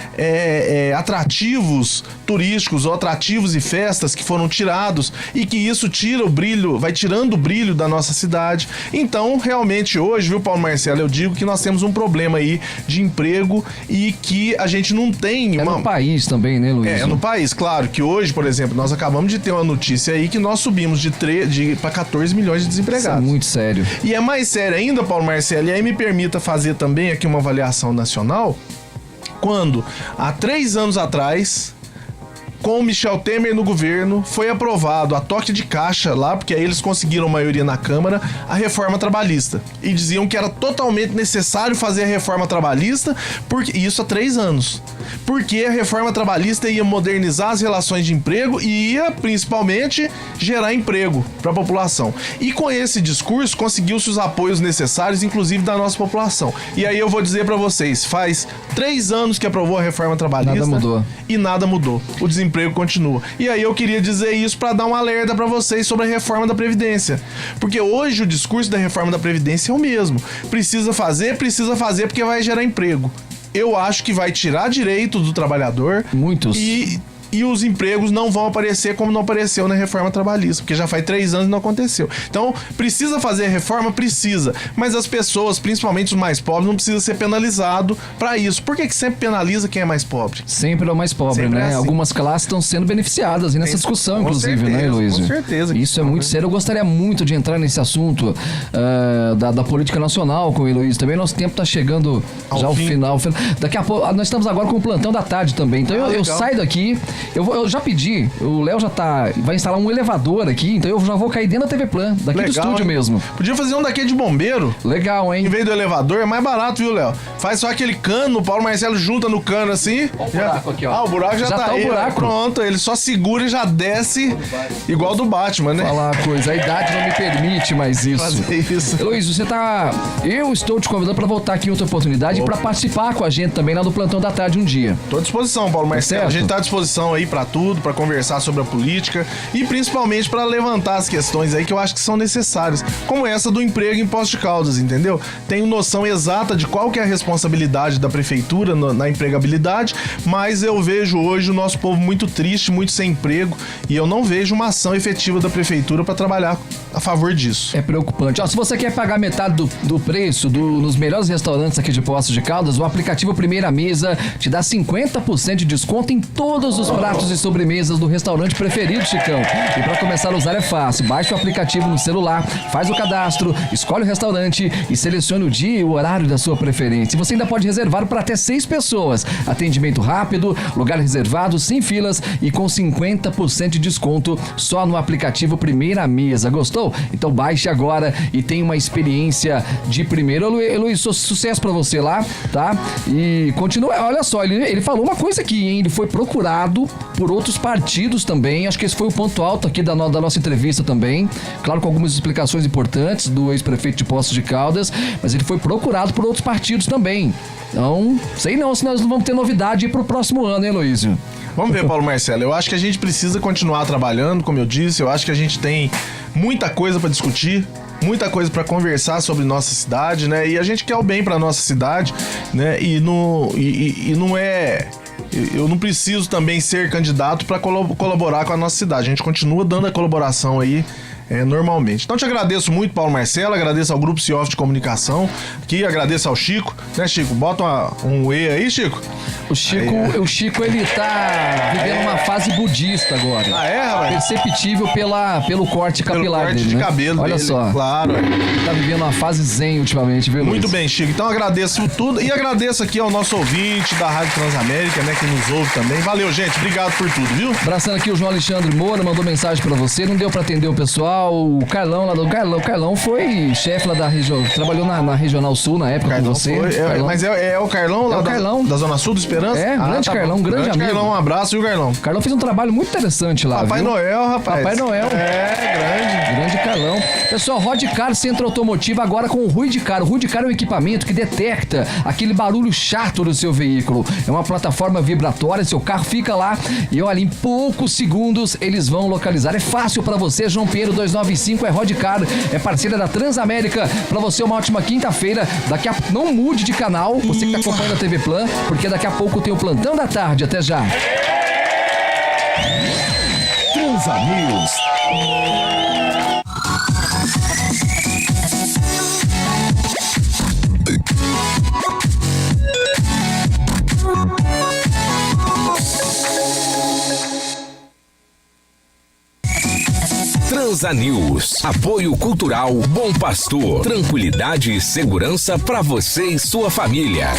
atrativos turísticos ou atrativos e festas que foram tirados e que isso tira o brilho, vai tirando o brilho da nossa cidade. Então, realmente hoje, viu, Paulo Marcelo, eu digo que nós temos um problema aí de emprego e que a gente não tem... no país também, né, Luiz? É no país, claro, que hoje, por exemplo, nós acabamos de ter uma notícia aí que nós subimos para 14 milhões de desempregados. Isso é muito sério. E é mais sério ainda, Paulo Marcelo, e aí me permita fazer também aqui uma avaliação nacional, quando, há 3 anos atrás, com o Michel Temer no governo, foi aprovado a toque de caixa lá, porque aí eles conseguiram maioria na Câmara, a reforma trabalhista. E diziam que era totalmente necessário fazer a reforma trabalhista, e isso há 3 anos. Porque a reforma trabalhista ia modernizar as relações de emprego e ia, principalmente, gerar emprego para a população. E com esse discurso, conseguiu-se os apoios necessários, inclusive da nossa população. E aí eu vou dizer para vocês, faz 3 anos que aprovou a reforma trabalhista. Nada mudou. E nada mudou. O desemprego continua. E aí eu queria dizer isso para dar um alerta para vocês sobre a reforma da Previdência. Porque hoje o discurso da reforma da Previdência é o mesmo. Precisa fazer porque vai gerar emprego. Eu acho que vai tirar direito do trabalhador. Muitos. E e os empregos não vão aparecer como não apareceu na reforma trabalhista, porque já faz 3 anos e não aconteceu. Então, precisa fazer a reforma? Precisa. Mas as pessoas, principalmente os mais pobres, não precisam ser penalizados para isso. Por que sempre penaliza quem é mais pobre? Sempre é o mais pobre, Sempre né? é assim. Algumas classes estão sendo beneficiadas nessa discussão, com inclusive, certeza, né, Heloísio? com certeza. Isso é muito sério. Eu gostaria muito de entrar nesse assunto da política nacional com o Heloísio. Também nosso tempo está chegando já ao final. Daqui a pouco, nós estamos agora com o plantão da tarde também. Então eu saio daqui, eu já pedi, o Léo já vai instalar um elevador aqui, então eu já vou cair dentro da TV Plan, daqui do estúdio hein? mesmo. Podia fazer um daqui de bombeiro. Legal, hein? Em vez do elevador, é mais barato, viu, Léo? Faz só aquele cano, o Paulo Marcelo junta no cano assim. Olha o buraco aqui, ó. O buraco já tá aí. o buraco. Pronto, ele só segura e já desce igual do Batman, né? Falar uma coisa, a idade não me permite mais isso. Fazer isso. Heloísio, eu estou te convidando para voltar aqui em outra oportunidade e para participar com a gente também lá do Plantão da Tarde um dia. Tô à disposição, Paulo Marcelo. certo? A gente tá à disposição aí pra tudo, pra conversar sobre a política e principalmente pra levantar as questões aí que eu acho que são necessárias, como essa do emprego em Poços de Caldas, entendeu? Tenho noção exata de qual que é a responsabilidade da prefeitura na empregabilidade, mas eu vejo hoje o nosso povo muito triste, muito sem emprego, e eu não vejo uma ação efetiva da prefeitura pra trabalhar a favor disso. É preocupante. Ó, se você quer pagar metade do preço nos melhores restaurantes aqui de Poços de Caldas, o aplicativo Primeira Mesa te dá 50% de desconto em todos os pratos e sobremesas do restaurante preferido, Chicão. E para começar a usar é fácil. Baixe o aplicativo no celular, faz o cadastro, escolhe o restaurante e selecione o dia e o horário da sua preferência. E você ainda pode reservar para até 6 pessoas. Atendimento rápido, lugar reservado, sem filas e com 50% de desconto só no aplicativo Primeira Mesa. Gostou? Então baixe agora e tenha uma experiência de primeira. Luiz, sucesso pra você lá, tá? E continua, olha só, ele falou uma coisa aqui, hein? Ele foi procurado por outros partidos também. Acho que esse foi o ponto alto aqui da nossa entrevista também. Claro, com algumas explicações importantes do ex-prefeito de Poços de Caldas, mas ele foi procurado por outros partidos também. Então, sei não se nós não vamos ter novidade pro próximo ano, hein, Heloísio? Vamos ver, Paulo Marcelo. Eu acho que a gente precisa continuar trabalhando, como eu disse. Eu acho que a gente tem muita coisa pra discutir, muita coisa pra conversar sobre nossa cidade, né? E a gente quer o bem pra nossa cidade, né? E não é... Eu não preciso também ser candidato para colaborar com a nossa cidade. A gente continua dando a colaboração aí normalmente. Então te agradeço muito, Paulo Marcelo, agradeço ao Grupo Cioff de Comunicação, aqui agradeço ao Chico, né, Chico? Bota um E aí, Chico. O Chico, ele tá vivendo uma fase budista agora. Ah, é, rapaz? Perceptível pelo corte capilar corte dele, de né? cabelo Olha dele, só. claro. Ele tá vivendo uma fase zen ultimamente, viu, Muito Luiz? bem, Chico. Então agradeço tudo e agradeço aqui ao nosso ouvinte da Rádio Transamérica, né, que nos ouve também. Valeu, gente. Obrigado por tudo, viu? Abraçando aqui o João Alexandre Moura, mandou mensagem pra você, não deu pra atender o pessoal. O Carlão lá do Carlão. O Carlão foi chefe lá da região, trabalhou na Regional Sul na época com você. Foi, mas é o Carlão lá o Carlão. da Zona Sul do Esperança? É, grande Carlão, grande amigo. Carlão, um abraço, viu, Carlão? O Carlão fez um trabalho muito interessante lá, Papai viu? Noel, rapaz. Papai Noel. Grande Carlão. Pessoal, Rodcar Centro Automotivo agora com o Ruidicar. O Ruidicar é um equipamento que detecta aquele barulho chato do seu veículo. É uma plataforma vibratória, seu carro fica lá e olha, em poucos segundos eles vão localizar. É fácil pra você, João Pinheiro 295 é Rodcar, é parceira da Transamérica. Pra você uma ótima quinta-feira. Não mude de canal, você que tá acompanhando a TV Plan, porque daqui a pouco tem o Plantão da Tarde. Até já. Transanews. Transanews. Apoio Cultural Bom Pastor. Tranquilidade e segurança para você e sua família.